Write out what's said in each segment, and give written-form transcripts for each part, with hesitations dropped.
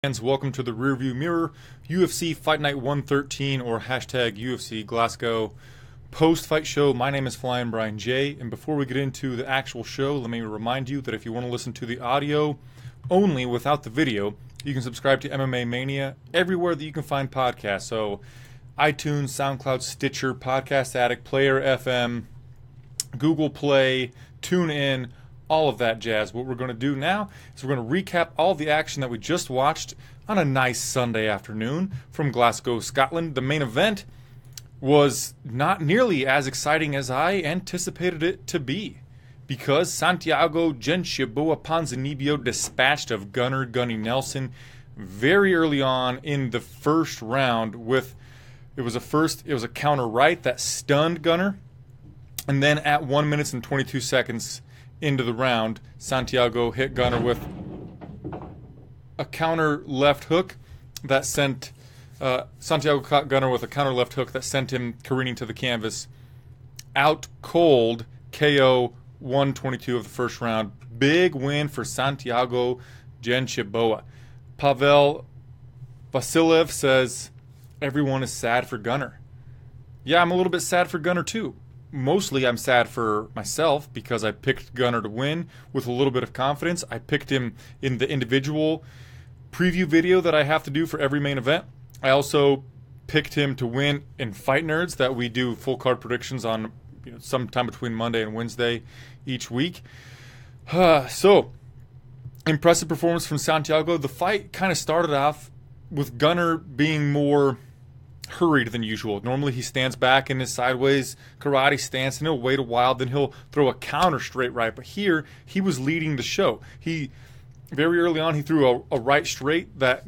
Fans, welcome to the Rearview Mirror UFC Fight Night 113 or hashtag UFC Glasgow post-fight show. My name is Flyin Brian J, and before we get into the actual show, let me remind you that if you want to listen to the audio only without the video, you can subscribe to MMA Mania everywhere that you can find podcasts. So iTunes, SoundCloud, Stitcher, Podcast Addict, Player FM, Google Play, TuneIn, all of that jazz. What we're going to do now is we're going to recap all the action that we just watched on a nice Sunday afternoon from Glasgow, Scotland. The main event was not nearly as exciting as I anticipated it to be, because Santiago Jenshiboa Ponzinibbio dispatched of Gunnar Gunny Nelson very early on in the first round with it was a counter right that stunned Gunnar, and then at 1 minute and 22 seconds into the round, Santiago hit Gunnar with a counter left hook that sent Santiago caught Gunnar with a counter left hook that sent him careening to the canvas. Out cold, KO 122 of the first round. Big win for Santiago Jenshiboa. Pavel Vasilev says everyone is sad for Gunnar. Yeah, I'm a little bit sad for Gunnar too. Mostly I'm sad for myself because I picked Gunnar to win with a little bit of confidence. I picked him in the individual preview video that I have to do for every main event. I also picked him to win in Fight Nerds that we do full card predictions on sometime between Monday and Wednesday each week. So, impressive performance from Santiago. The fight kind of started off with Gunnar being more hurried than usual. Normally he stands back in his sideways karate stance and he'll wait a while, then he'll throw a counter straight right. But here he was leading the show. He very early on he threw a right straight that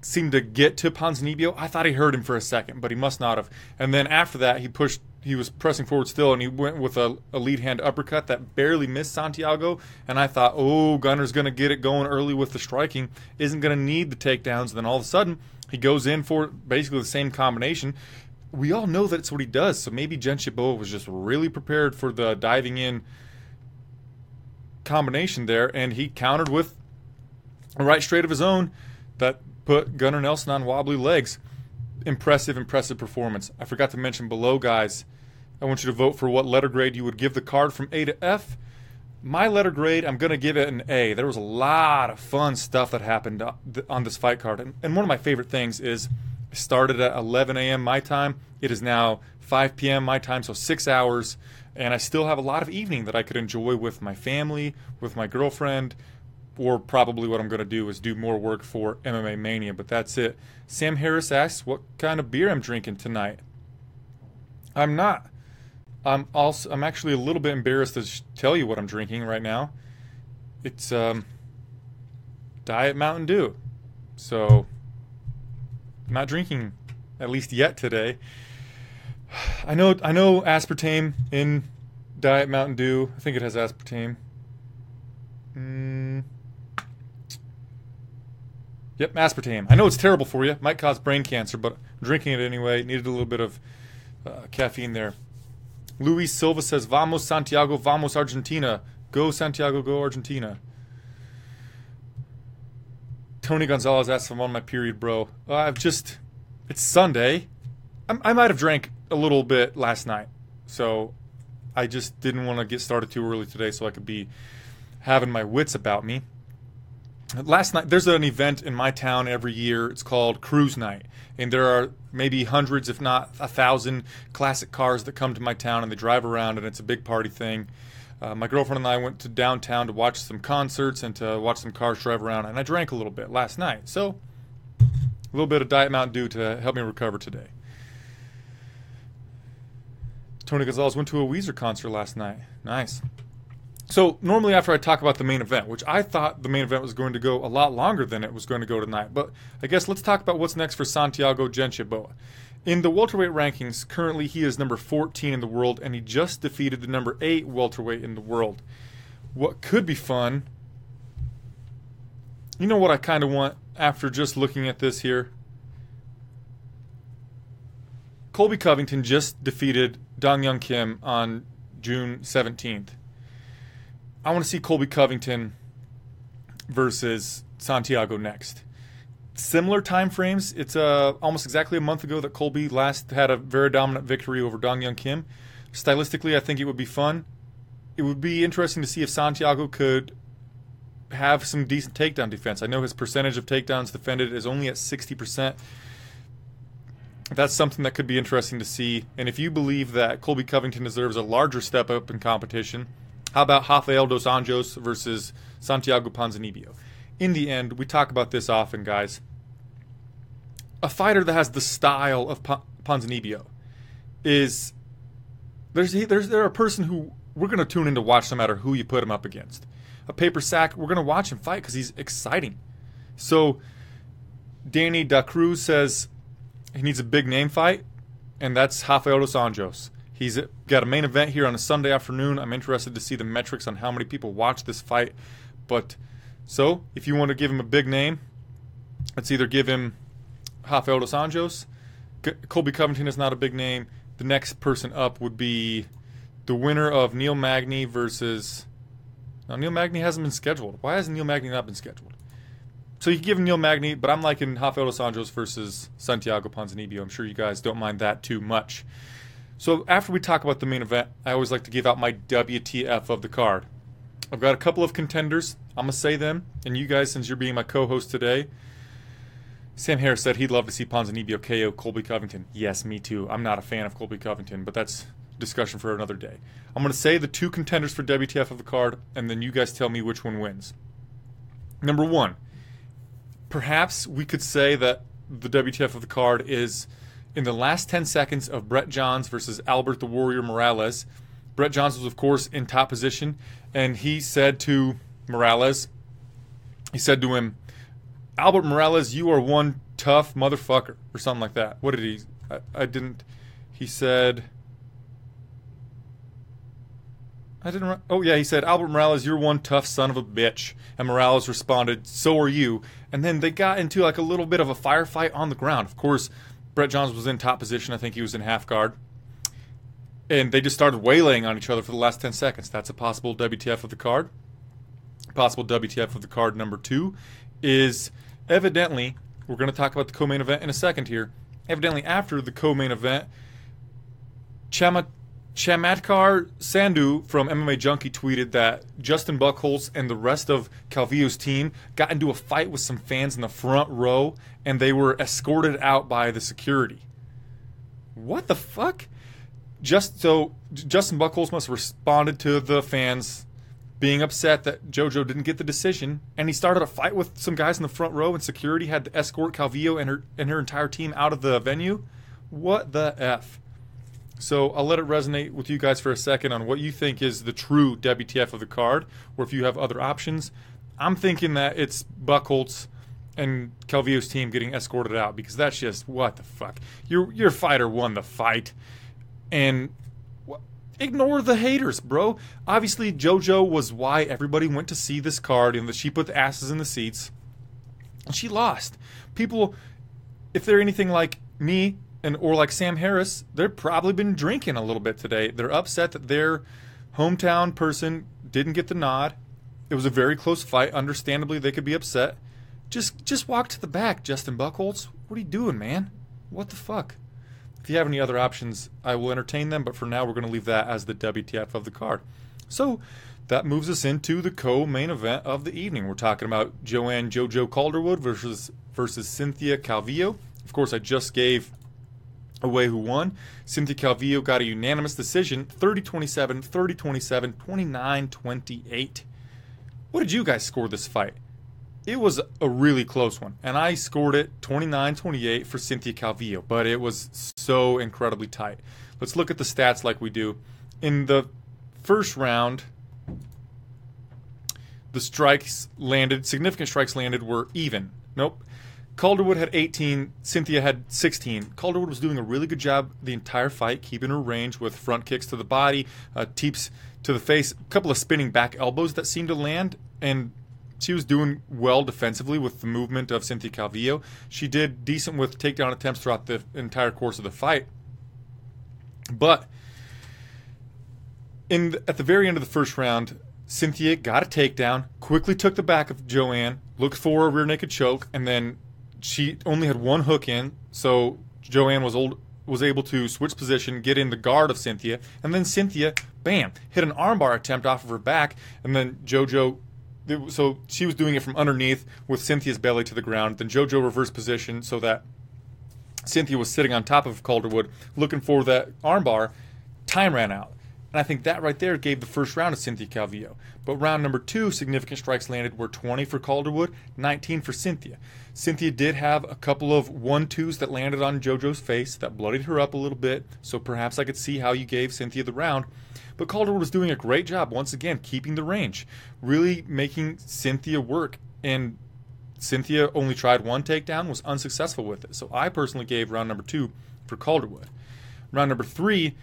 seemed to get to Ponzinibbio. I thought he heard him for a second, but he must not have. And then after that he was pressing forward still, and he went with a lead hand uppercut that barely missed Santiago. And I thought, oh, Gunnar's going to get it going early with the striking, isn't going to need the takedowns. And then all of a sudden he goes in for basically the same combination. We all know that's what he does, so maybe Jenshiboa was just really prepared for the diving in combination there, and he countered with a right straight of his own that put Gunnar Nelson on wobbly legs. Impressive performance. I forgot to mention below, guys, I want you to vote for what letter grade you would give the card from A to F. My letter grade, I'm going to give it an A. There was a lot of fun stuff that happened on this fight card. And one of my favorite things is it started at 11 a.m. my time. It is now 5 p.m. my time, so 6 hours. And I still have a lot of evening that I could enjoy with my family, with my girlfriend, or probably what I'm going to do is do more work for MMA Mania. But that's it. Sam Harris asks what kind of beer I'm drinking tonight. I'm not. I'm actually a little bit embarrassed to tell you what I'm drinking right now. It's Diet Mountain Dew. So I'm not drinking, at least yet today. I know aspartame in Diet Mountain Dew. I think it has aspartame. Yep, aspartame. I know it's terrible for you. Might cause brain cancer, but I'm drinking it anyway. Needed a little bit of caffeine there. Luis Silva says, Vamos Santiago, vamos Argentina. Go Santiago, go Argentina. Tony Gonzalez asks if I'm on my period, bro. It's Sunday. I might have drank a little bit last night. So I just didn't want to get started too early today so I could be having my wits about me. Last night, there's an event in my town every year. It's called Cruise Night. And there are maybe hundreds, if not 1,000, classic cars that come to my town and they drive around, and it's a big party thing. My girlfriend and I went to downtown to watch some concerts and to watch some cars drive around, and I drank a little bit last night. So, a little bit of Diet Mountain Dew to help me recover today. Tony Gonzalez went to a Weezer concert last night. Nice. So, normally after I talk about the main event, which I thought the main event was going to go a lot longer than it was going to go tonight, but I guess let's talk about what's next for Santiago Jenshiboa. In the welterweight rankings, currently he is number 14 in the world, and he just defeated the number 8 welterweight in the world. What could be fun, you know what I kind of want after just looking at this here? Colby Covington just defeated Dong Young Kim on June 17th. I want to see Colby Covington versus Santiago next. similar time frames. It's almost exactly a month ago that Colby last had a very dominant victory over Dong Young Kim. Stylistically, I think it would be fun. It would be interesting to see if Santiago could have some decent takedown defense. I know his percentage of takedowns defended is only at 60%. That's something that could be interesting to see. And if you believe that Colby Covington deserves a larger step up in competition, how about Rafael dos Anjos versus Santiago Ponzinibbio? In the end, we talk about this often, guys. A fighter that has the style of Ponzinibbio is they're a person who we're going to tune in to watch no matter who you put him up against. A paper sack, we're going to watch him fight because he's exciting. So Danny Da Cruz says he needs a big name fight, and that's Rafael dos Anjos. He's got a main event here on a Sunday afternoon. I'm interested to see the metrics on how many people watch this fight. But so if you want to give him a big name, let's either give him Rafael dos Anjos. Colby Covington is not a big name. The next person up would be the winner of Neil Magny versus... Now, Neil Magny hasn't been scheduled. Why hasn't Neil Magny not been scheduled? So you can give him Neil Magny, but I'm liking Rafael dos Anjos versus Santiago Ponzinibbio. I'm sure you guys don't mind that too much. So after we talk about the main event, I always like to give out my WTF of the card. I've got a couple of contenders. I'm going to say them. And you guys, since you're being my co-host today, Sam Harris said he'd love to see Ponzinibbio KO Colby Covington. Yes, me too. I'm not a fan of Colby Covington, but that's discussion for another day. I'm going to say the two contenders for WTF of the card, and then you guys tell me which one wins. Number one, perhaps we could say that the WTF of the card is in the last 10 seconds of Brett Johns versus Albert the Warrior Morales. Brett Johns was, of course, in top position, and he said to Morales, he said to him, Albert Morales, you are one tough motherfucker, or something like that. What did he, I didn't, he said... he said, Albert Morales, you're one tough son of a bitch. And Morales responded, so are you. And then they got into like a little bit of a firefight on the ground. Of course, Brett Johns was in top position. I think he was in half guard. And they just started waylaying on each other for the last 10 seconds. That's a possible WTF of the card. Possible WTF of the card number two is evidently, we're going to talk about the co-main event in a second here. Evidently, after the co-main event, Chamatkar Sandhu from MMA Junkie tweeted that Justin Buchholz and the rest of Calvillo's team got into a fight with some fans in the front row, and they were escorted out by the security. What the fuck? Justin Buchholz must have responded to the fans being upset that JoJo didn't get the decision, and he started a fight with some guys in the front row, and security had to escort Calvillo and her entire team out of the venue. What the F? So I'll let it resonate with you guys for a second on what you think is the true WTF of the card, or if you have other options. I'm thinking that it's Buchholz and Calvillo's team getting escorted out, because that's just, what the fuck? Your fighter won the fight. And ignore the haters, bro. Obviously, JoJo was why everybody went to see this card, and she put the asses in the seats. And she lost. People, if they're anything like me, or like Sam Harris, they've probably been drinking a little bit today. They're upset that their hometown person didn't get the nod. It was a very close fight. Understandably, they could be upset. Just walk to the back, Justin Buchholz. What are you doing, man? What the fuck? If you have any other options, I will entertain them, but for now, we're going to leave that as the WTF of the card. So that moves us into the co-main event of the evening. We're talking about Joanne JoJo Calderwood versus Cynthia Calvillo. Of course, I just gave away who won. Cynthia Calvillo got a unanimous decision, 30-27, 30-27, 29-28. What did you guys score this fight? It was a really close one, and I scored it 29-28 for Cynthia Calvillo, but it was so incredibly tight. Let's look at the stats like we do. In the first round, the significant strikes landed were even. Nope. Calderwood had 18, Cynthia had 16. Calderwood was doing a really good job the entire fight, keeping her range with front kicks to the body, teeps to the face, a couple of spinning back elbows that seemed to land, and she was doing well defensively with the movement of Cynthia Calvillo. She did decent with takedown attempts throughout the entire course of the fight. But at the very end of the first round, Cynthia got a takedown, quickly took the back of Joanne, looked for a rear naked choke, and then she only had one hook in, so Joanne was able to switch position, get in the guard of Cynthia, and then Cynthia, bam, hit an armbar attempt off of her back, and then JoJo, so she was doing it from underneath with Cynthia's belly to the ground, then JoJo reversed position so that Cynthia was sitting on top of Calderwood looking for that armbar. Time ran out. And I think that right there gave the first round to Cynthia Calvillo. But round number 2, significant strikes landed were 20 for Calderwood, 19 for Cynthia. Cynthia did have a couple of 1-2s that landed on JoJo's face that bloodied her up a little bit, so perhaps I could see how you gave Cynthia the round. But Calderwood was doing a great job, once again, keeping the range, really making Cynthia work. And Cynthia only tried one takedown, was unsuccessful with it. So I personally gave round number 2 for Calderwood. Round number 3,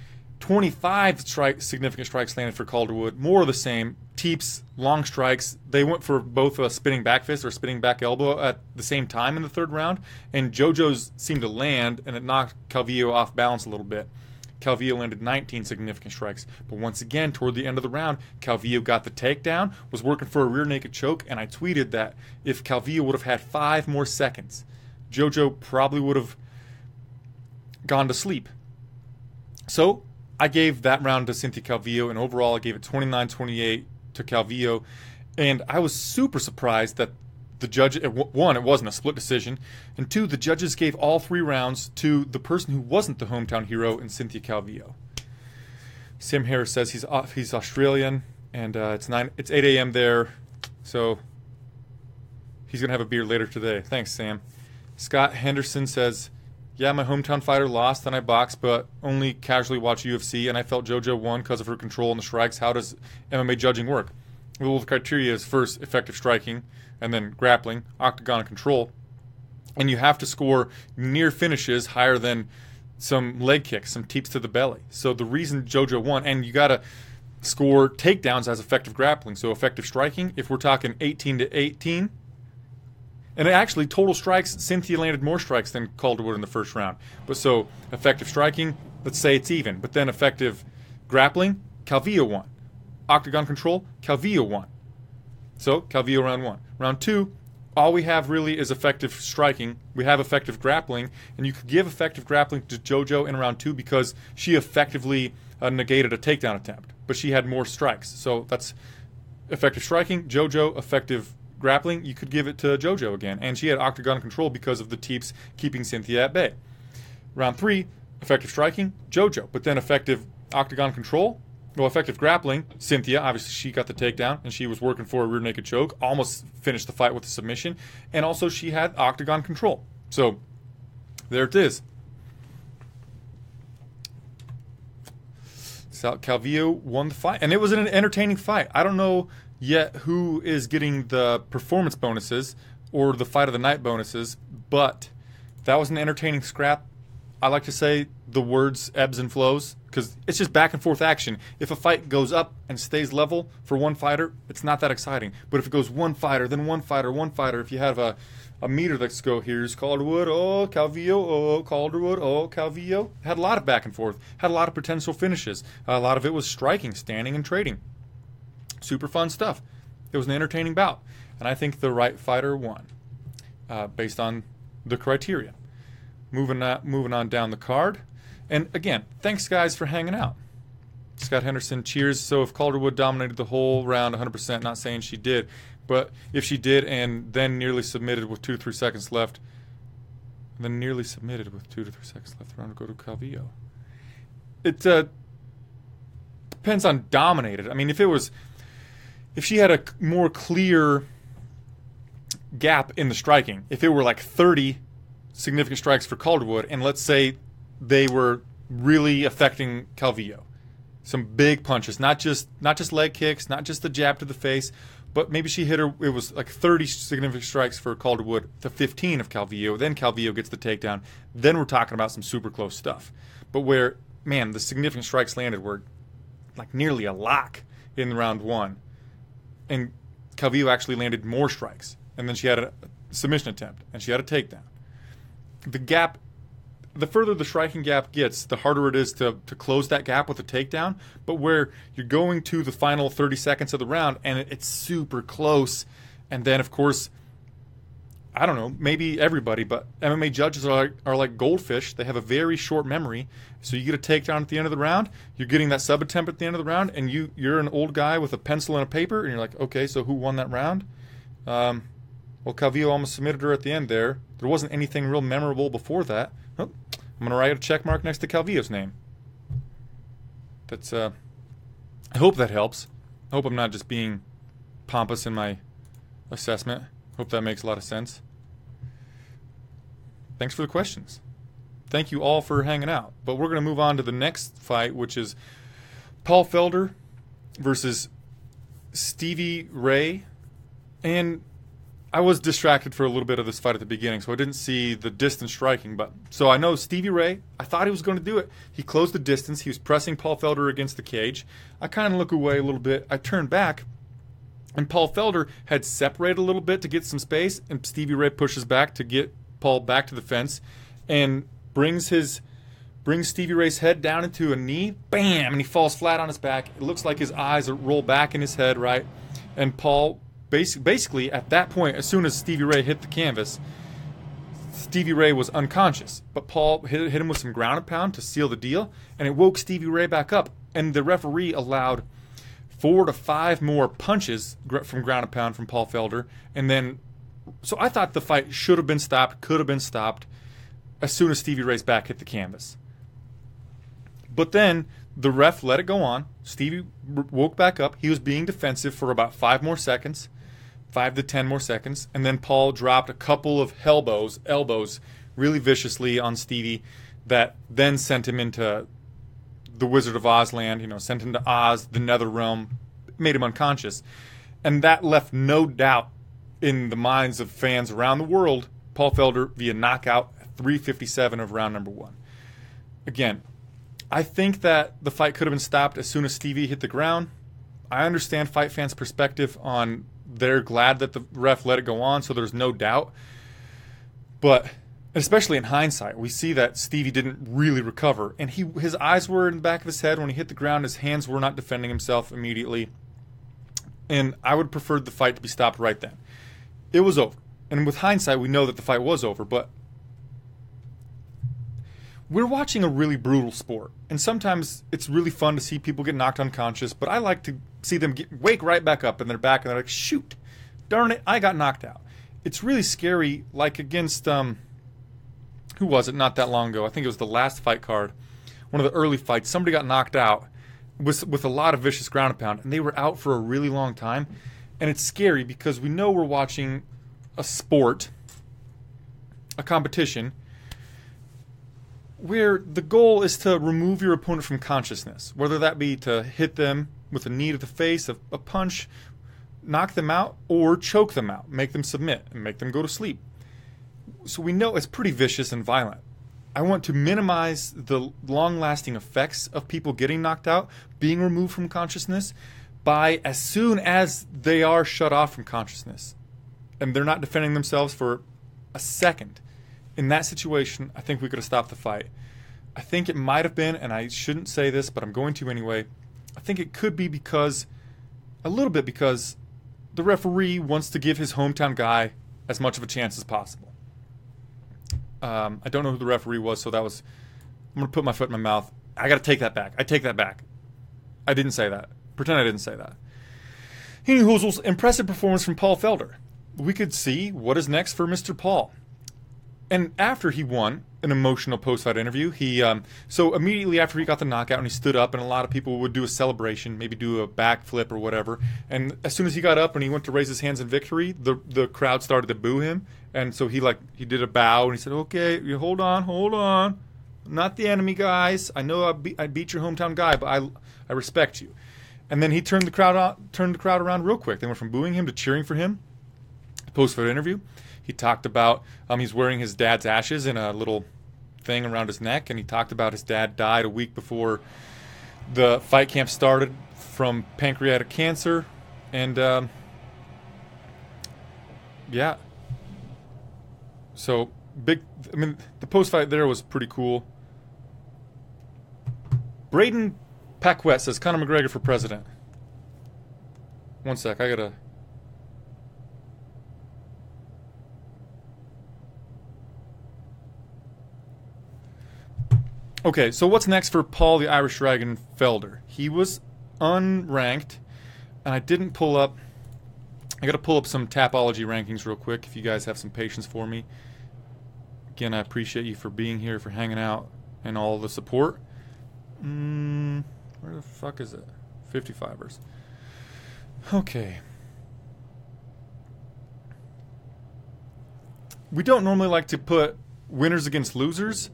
25 significant strikes landed for Calderwood. More of the same. Teeps, long strikes. They went for both a spinning back fist or spinning back elbow at the same time in the third round. And JoJo's seemed to land, and it knocked Calvillo off balance a little bit. Calvillo landed 19 significant strikes. But once again, toward the end of the round, Calvillo got the takedown, was working for a rear naked choke, and I tweeted that if Calvillo would have had 5 more seconds, JoJo probably would have gone to sleep. So I gave that round to Cynthia Calvillo, and overall I gave it 29-28 to Calvillo. And I was super surprised that the judge, one, it wasn't a split decision, and 2, the judges gave all 3 rounds to the person who wasn't the hometown hero in Cynthia Calvillo. Sam Harris says he's Australian, and it's 8 a.m. there, so he's going to have a beer later today. Thanks, Sam. Scott Henderson says, yeah, my hometown fighter lost, and I boxed, but only casually watch UFC, and I felt JoJo won because of her control and the strikes. How does MMA judging work? Well, the criteria is first effective striking, and then grappling, octagon control, and you have to score near finishes higher than some leg kicks, some teeps to the belly. So the reason JoJo won, and you got to score takedowns as effective grappling. So effective striking, if we're talking 18-18, and actually, total strikes, Cynthia landed more strikes than Calderwood in the first round. But so, effective striking, let's say it's even. But then effective grappling, Calvillo won. Octagon control, Calvillo won. So, Calvillo round 1. Round 2, all we have really is effective striking. We have effective grappling. And you could give effective grappling to JoJo in round 2 because she effectively negated a takedown attempt. But she had more strikes. So, that's effective striking, JoJo, effective grappling, you could give it to JoJo again. And she had octagon control because of the teeps keeping Cynthia at bay. Round 3, effective striking, JoJo. But then effective octagon control, well, effective grappling, Cynthia, obviously she got the takedown, and she was working for a rear naked choke, almost finished the fight with a submission. And also she had octagon control. So, there it is. So Calvillo won the fight. And it was an entertaining fight. I don't know yet who is getting the performance bonuses or the fight of the night bonuses, but that was an entertaining scrap. I like to say the words ebbs and flows because it's just back and forth action. If a fight goes up and stays level for one fighter, it's not that exciting. But if it goes one fighter, then one fighter, if you have a meter that's go, here's Calderwood, oh, Calvillo, oh, Calderwood, oh, Calvillo. Had a lot of back and forth, had a lot of potential finishes. A lot of it was striking, standing, and trading. Super fun stuff. It was an entertaining bout. And I think the right fighter won based on the criteria. Moving on down the card. And again, thanks guys for hanging out. Scott Henderson, cheers. So if Calderwood dominated the whole round 100%, not saying she did, but if she did and then nearly submitted with 2 to 3 seconds left, the round would go to Calvillo. It depends on dominated. I mean, if she had a more clear gap in the striking, if it were like 30 significant strikes for Calderwood, and let's say they were really affecting Calvillo, some big punches, not just leg kicks, not just the jab to the face, but maybe she hit her, it was like 30 significant strikes for Calderwood to 15 of Calvillo, then Calvillo gets the takedown, then we're talking about some super close stuff. But where, man, the significant strikes landed were like nearly a lock in round 1. And Calvillo actually landed more strikes. And then she had a submission attempt. And she had a takedown. The further the striking gap gets, the harder it is to close that gap with a takedown. But where you're going to the final 30 seconds of the round, and it's super close. And then, of course, I don't know, maybe everybody, but MMA judges are like goldfish. They have a very short memory. So you get a takedown at the end of the round, you're getting that sub attempt at the end of the round, and you're an old guy with a pencil and a paper, and you're like, okay, so who won that round? Well, Calvillo almost submitted her at the end there. There wasn't anything real memorable before that. Oh, I'm going to write a check mark next to Calvillo's name. That's, I hope that helps. I hope I'm not just being pompous in my assessment. Hope that makes a lot of sense. Thanks for the questions. Thank you all for hanging out. But we're going to move on to the next fight, which is Paul Felder versus Stevie Ray. And I was distracted for a little bit of this fight at the beginning, so I didn't see the distance striking. But so I know Stevie Ray, I thought he was going to do it. He closed the distance. He was pressing Paul Felder against the cage. I kind of look away a little bit. I turned back. And Paul Felder had separated a little bit to get some space, and Stevie Ray pushes back to get Paul back to the fence and brings Stevie Ray's head down into a knee, bam, and he falls flat on his back. It looks like his eyes roll back in his head, right? And Paul, basically at that point, as soon as Stevie Ray hit the canvas, Stevie Ray was unconscious. But Paul hit him with some ground and pound to seal the deal, and it woke Stevie Ray back up. And the referee allowed 4 to 5 more punches from ground and pound from Paul Felder. And then, so I thought the fight should have been stopped, could have been stopped as soon as Stevie Ray's back hit the canvas. But then the ref let it go on. Stevie woke back up. He was being defensive for about 5 more seconds, 5 to 10 more seconds. And then Paul dropped a couple of elbows really viciously on Stevie that then sent him into the Wizard of Oz land, sent him to Oz, the nether realm, made him unconscious. And that left no doubt in the minds of fans around the world, Paul Felder via knockout, 3:57 of round number 1. Again, I think that the fight could have been stopped as soon as Stevie hit the ground. I understand fight fans' perspective on they're glad that the ref let it go on, so there's no doubt. But especially in hindsight, we see that Stevie didn't really recover. And his eyes were in the back of his head when he hit the ground. His hands were not defending himself immediately. And I would prefer the fight to be stopped right then. It was over. And with hindsight, we know that the fight was over. But we're watching a really brutal sport. And sometimes it's really fun to see people get knocked unconscious. But I like to see them wake right back up and they're back and they're like, shoot, darn it, I got knocked out. It's really scary, like against... who was it not that long ago? I think it was the last fight card, one of the early fights. Somebody got knocked out with a lot of vicious ground and pound, and they were out for a really long time. And it's scary because we know we're watching a sport, a competition, where the goal is to remove your opponent from consciousness, whether that be to hit them with a knee to the face, a punch, knock them out, or choke them out, make them submit, and make them go to sleep. So we know it's pretty vicious and violent. I want to minimize the long-lasting effects of people getting knocked out, being removed from consciousness, by as soon as they are shut off from consciousness, and they're not defending themselves for a second. In that situation, I think we could have stopped the fight. I think it might have been, and I shouldn't say this, but I'm going to anyway, I think it could be a little bit because the referee wants to give his hometown guy as much of a chance as possible. I don't know who the referee was, so I'm going to put my foot in my mouth. I got to take that back. I take that back. I didn't say that. Pretend I didn't say that. Hoozles, impressive performance from Paul Felder. We could see what is next for Mr. Paul. And after he won an emotional post-fight interview, so immediately after he got the knockout and he stood up, and a lot of people would do a celebration, maybe do a backflip or whatever. And as soon as he got up and he went to raise his hands in victory, the crowd started to boo him. And so he did a bow and he said, "Okay, hold on, I'm not the enemy, guys. I know I beat your hometown guy, but I respect you." And then he turned the crowd around real quick. They went from booing him to cheering for him. Post-fight interview. He talked about he's wearing his dad's ashes in a little thing around his neck, and he talked about his dad died a week before the fight camp started from pancreatic cancer. And yeah. So the post-fight there was pretty cool. Braden Paquette says Conor McGregor for president. One sec, I gotta... Okay, so what's next for Paul the Irish Dragon Felder? He was unranked, and I didn't pull up. I got to pull up some Tapology rankings real quick if you guys have some patience for me. Again, I appreciate you for being here, for hanging out, and all the support. Where the fuck is it? 55ers. Okay. We don't normally like to put winners against losers.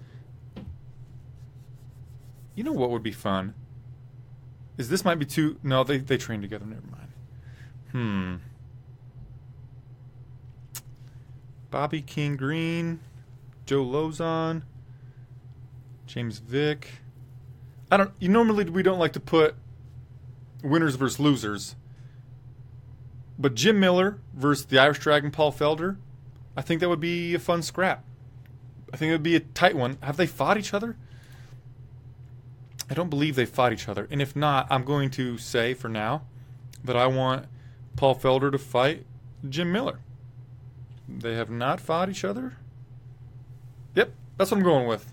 You know what would be fun? Is this might be too... No, they train together. Never mind. Bobby King Green, Joe Lozon, James Vick. Normally we don't like to put winners versus losers. But Jim Miller versus the Irish Dragon Paul Felder, I think that would be a fun scrap. I think it would be a tight one. Have they fought each other? I don't believe they fought each other. And if not, I'm going to say for now that I want Paul Felder to fight Jim Miller. They have not fought each other? Yep, that's what I'm going with.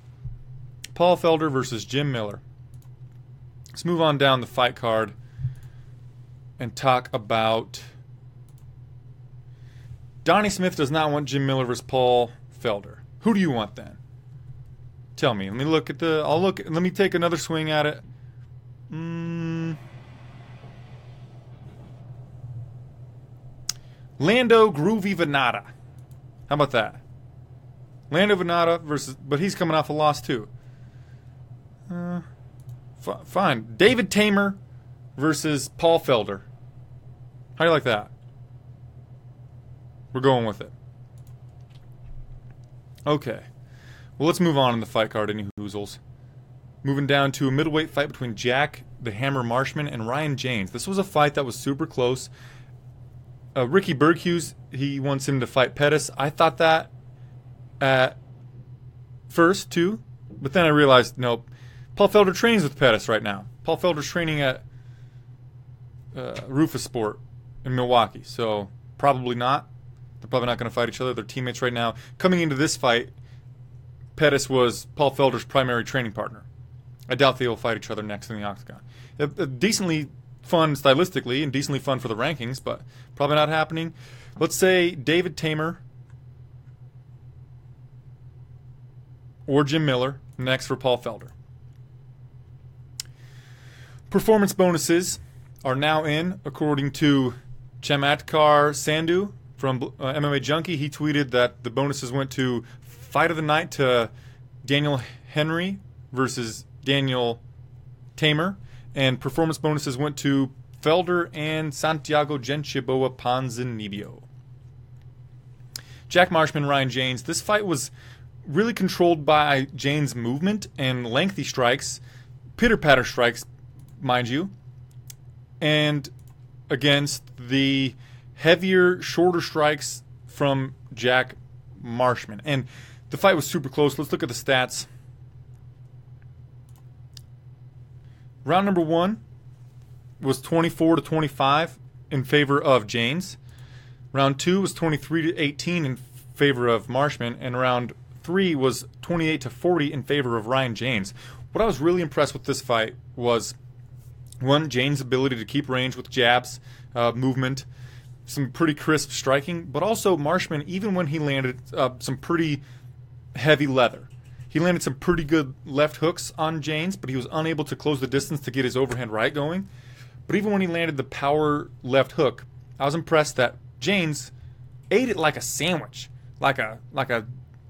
Paul Felder versus Jim Miller. Let's move on down the fight card and talk about... Donnie Smith does not want Jim Miller versus Paul Felder. Who do you want then? Tell me. Let me look at the... Let me take another swing at it. Lando Groovy Venata. How about that? Lando Venata versus... But he's coming off a loss too. Fine. David Tamer versus Paul Felder. How do you like that? We're going with it. Okay. Well, let's move on in the fight card, any hoozles. Moving down to a middleweight fight between Jack the Hammer Marshman and Ryan James. This was a fight that was super close. Ricky Berghus, he wants him to fight Pettis. I thought that at first, too. But then I realized, nope. Paul Felder trains with Pettis right now. Paul Felder's training at Rufus Sport in Milwaukee. So, probably not. They're probably not going to fight each other. They're teammates right now. Coming into this fight, Pettis was Paul Felder's primary training partner. I doubt they will fight each other next in the octagon. Decently fun stylistically and decently fun for the rankings, but probably not happening. Let's say David Tamer or Jim Miller next for Paul Felder. Performance bonuses are now in, according to Chamatkar Sandhu from MMA Junkie. He tweeted that the bonuses went to Fight of the Night to Daniel Henry versus Daniel Tamer, and performance bonuses went to Felder and Santiago Genchiboa Ponzinibbio. Jack Marshman, Ryan James. This fight was really controlled by Jane's movement and lengthy strikes, pitter-patter strikes, mind you, and against the heavier, shorter strikes from Jack Marshman. And the fight was super close. Let's look at the stats. Round number 1 was 24-25 in favor of James. Round 2 was 23-18 in favor of Marshman, and round 3 was 28-40 in favor of Ryan James. What I was really impressed with this fight was, one, James' ability to keep range with jabs, movement, some pretty crisp striking, but also Marshman, even when he landed some pretty heavy leather. He landed some pretty good left hooks on James, but he was unable to close the distance to get his overhand right going. But even when he landed the power left hook, I was impressed that James ate it like a sandwich, like a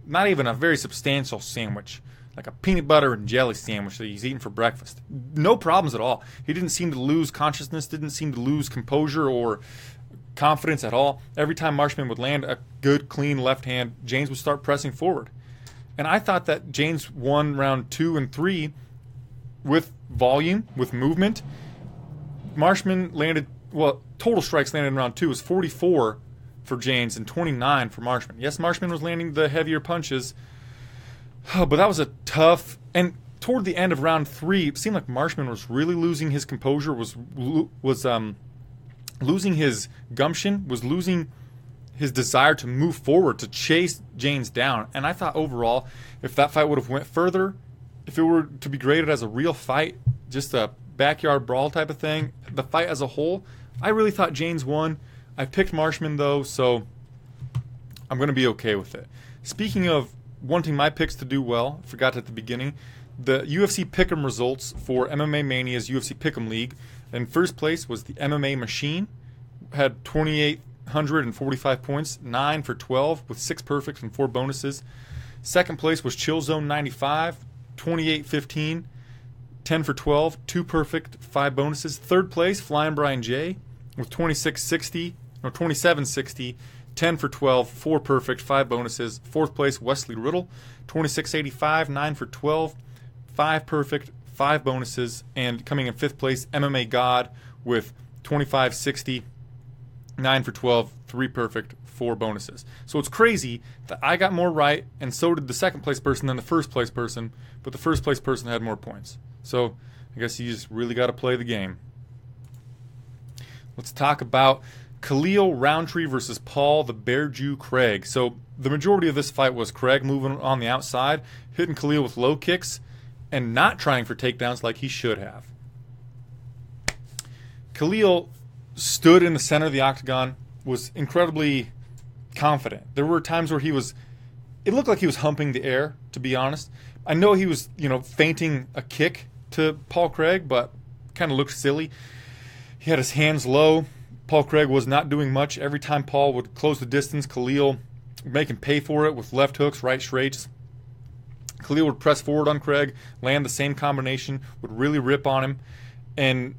not even a very substantial sandwich, like a peanut butter and jelly sandwich that he's eating for breakfast. No problems at all. He didn't seem to lose consciousness, didn't seem to lose composure or confidence at all. Every time Marshman would land a good, clean left hand, James would start pressing forward. And I thought that James won round 2 and 3 with volume, with movement. Marshman landed, total strikes landed in round 2 was 44 for James and 29 for Marshman. Yes, Marshman was landing the heavier punches, but that was a tough, and toward the end of round 3, it seemed like Marshman was really losing his composure, was losing his gumption, was losing his desire to move forward, to chase James down. And I thought overall, if that fight would have went further, if it were to be graded as a real fight, just a backyard brawl type of thing, the fight as a whole, I really thought James won. I picked Marshman, though, so I'm going to be okay with it. Speaking of wanting my picks to do well, I forgot at the beginning, the UFC Pick'em results for MMA Mania's UFC Pick'em League. In first place was the MMA Machine, had 2,845 points, 9 for 12 with 6 perfects and 4 bonuses. Second place was Chill Zone 95, 28-15, 10 for 12, 2 perfect, 5 bonuses. Third place, Flyin Brian J with 27-60, 10 for 12, 4 perfect, 5 bonuses. Fourth place, Wesley Riddle, 26-85, 9 for 12, 5 perfect, 5 bonuses. And coming in fifth place, MMA God with 25-60, 9 for 12, 3 perfect, 4 bonuses. So it's crazy that I got more right, and so did the second place person than the first place person, but the first place person had more points. So I guess you just really got to play the game. Let's talk about Khalil Roundtree versus Paul the Bear Jew Craig. So the majority of this fight was Craig moving on the outside, hitting Khalil with low kicks, and not trying for takedowns like he should have. Khalil stood in the center of the octagon, was incredibly confident. There were times where it looked like he was humping the air, to be honest. I know he was, feinting a kick to Paul Craig, but kind of looked silly. He had his hands low. Paul Craig was not doing much. Every time Paul would close the distance, Khalil would make him pay for it with left hooks, right straights. Khalil would press forward on Craig, land the same combination, would really rip on him, and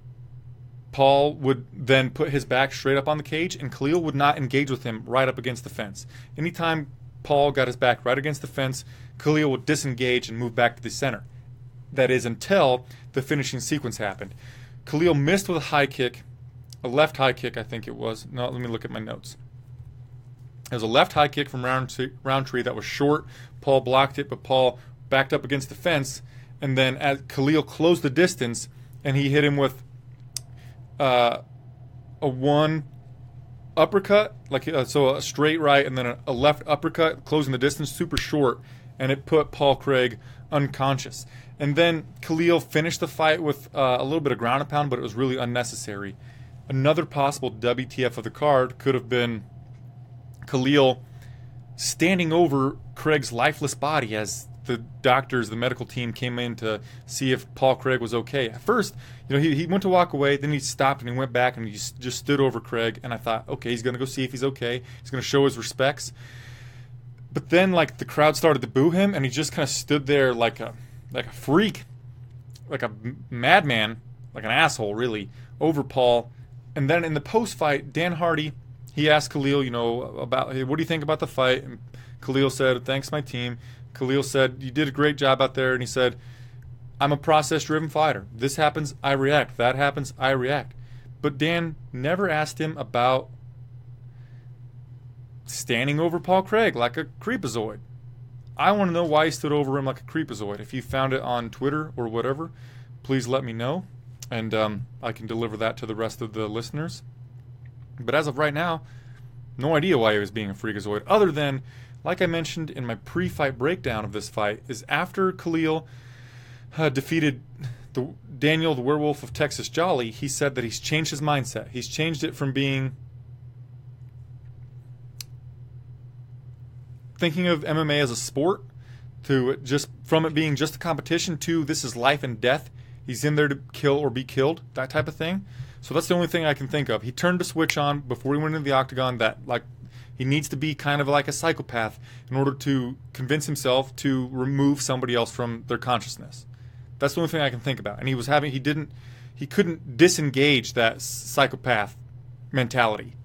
Paul would then put his back straight up on the cage, and Khalil would not engage with him right up against the fence. Anytime Paul got his back right against the fence, Khalil would disengage and move back to the center. That is until the finishing sequence happened. Khalil missed with a high kick, a left high kick, I think it was. No, let me look at my notes. It was a left high kick from Roundtree that was short. Paul blocked it, but Paul backed up against the fence, and then as Khalil closed the distance, and he hit him with a one uppercut, so a straight right, and then a left uppercut, closing the distance, super short, and it put Paul Craig unconscious. And then Khalil finished the fight with a little bit of ground and pound, but it was really unnecessary. Another possible WTF of the card could have been Khalil standing over Craig's lifeless body as the doctors, the medical team came in to see if Paul Craig was okay. At first, he went to walk away, then he stopped and he went back and he just stood over Craig, and I thought, okay, he's going to go see if he's okay. He's going to show his respects. But then, the crowd started to boo him, and he just kind of stood there like a freak, like a madman, like an asshole, really, over Paul. And then in the post-fight, Dan Hardy, he asked Khalil, about, hey, what do you think about the fight? And Khalil said, thanks, my team. Khalil said, you did a great job out there. And he said, I'm a process-driven fighter. This happens, I react. That happens, I react. But Dan never asked him about standing over Paul Craig like a creepazoid. I want to know why he stood over him like a creepazoid. If you found it on Twitter or whatever, please let me know, and I can deliver that to the rest of the listeners. But as of right now, no idea why he was being a freakazoid, other than, like I mentioned in my pre-fight breakdown of this fight, is after Khalil defeated Daniel the Werewolf of Texas Jolly, he said that he's changed his mindset. He's changed it from being thinking of MMA as a sport, to just from it being just a competition, to this is life and death. He's in there to kill or be killed, that type of thing. So that's the only thing I can think of. He turned a switch on before he went into the octagon that he needs to be kind of like a psychopath in order to convince himself to remove somebody else from their consciousness. That's the only thing I can think about. And he couldn't disengage that psychopath mentality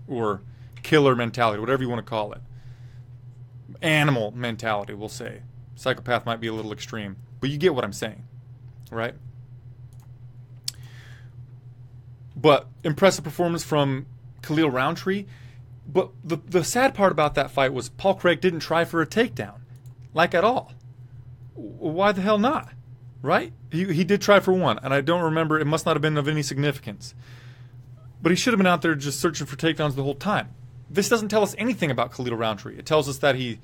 or killer mentality, whatever you want to call it. Animal mentality, we'll say. Psychopath might be a little extreme, but you get what I'm saying, right? But impressive performance from Khalil Roundtree. But the sad part about that fight was Paul Craig didn't try for a takedown, at all. Why the hell not, right? He did try for one, and I don't remember. It must not have been of any significance. But he should have been out there just searching for takedowns the whole time. This doesn't tell us anything about Khalil Roundtree. It tells us that he's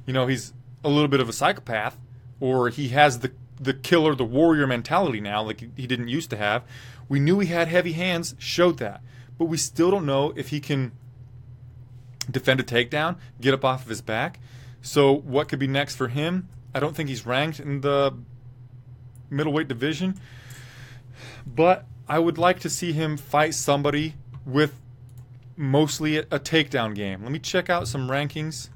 a little bit of a psychopath, or he has the the killer, the warrior mentality now, like he didn't used to have. We knew he had heavy hands, showed that. But we still don't know if he can defend a takedown, get up off of his back. So what could be next for him? I don't think he's ranked in the middleweight division. But I would like to see him fight somebody with mostly a takedown game. Let me check out some rankings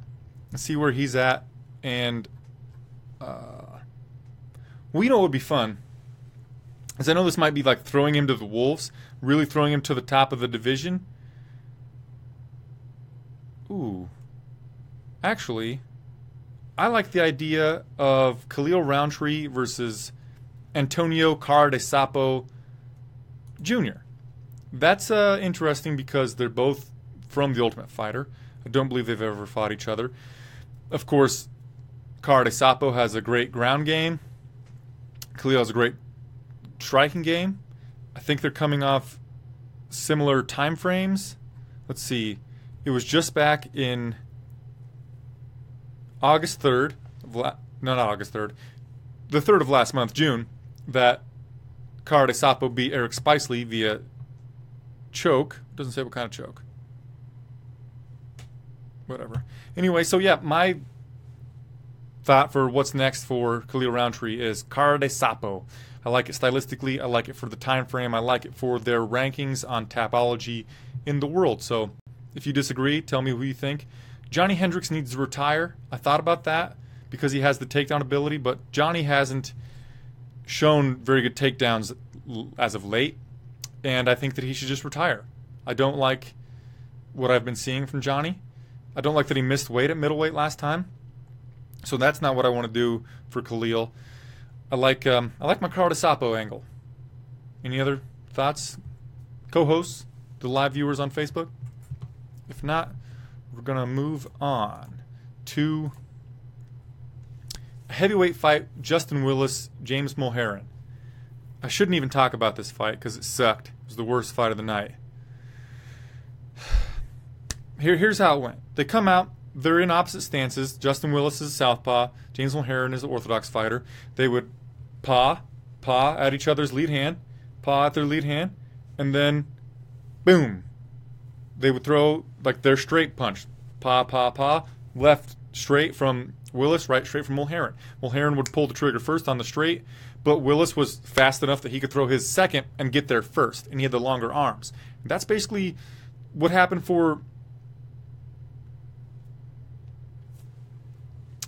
and see where he's at. And we know what would be fun, is I know this might be like throwing him to the wolves, really throwing him to the top of the division. Ooh. Actually, I like the idea of Khalil Roundtree versus Antonio Cara de Sapo Jr. That's interesting because they're both from The Ultimate Fighter. I don't believe they've ever fought each other. Of course, Cara de Sapo has a great ground game. Khalil has a great striking game. I think they're coming off similar time frames. Let's see. It was just back in August 3rd. No, not August 3rd. The 3rd of last month, June, that Cara de Sapo beat Eric Spicely via choke. Doesn't say what kind of choke. Whatever. Anyway, so yeah, my thought for what's next for Khalil Roundtree is Cara de Sapo. I like it stylistically. I like it for the time frame. I like it for their rankings on Tapology in the world. So if you disagree, tell me who you think. Johnny Hendricks needs to retire. I thought about that because he has the takedown ability, but Johnny hasn't shown very good takedowns as of late, and I think that he should just retire. I don't like what I've been seeing from Johnny. I don't like that he missed weight at middleweight last time. So that's not what I want to do for Khalil. I like my Cara de Sapo angle. Any other thoughts, co-hosts, the live viewers on Facebook? If not, we're going to move on to a heavyweight fight, Justin Willis, James Mulheron. I shouldn't even talk about this fight because it sucked. It was the worst fight of the night. Here's how it went. They come out. They're in opposite stances. Justin Willis is a southpaw. James Mulheron is an orthodox fighter. They would paw at each other's lead hand, paw at their lead hand, and then, boom. They would throw like their straight punch. Paw. Left straight from Willis, right straight from Mulheron. Mulheron would pull the trigger first on the straight, but Willis was fast enough that he could throw his second and get there first, and he had the longer arms. That's basically what happened for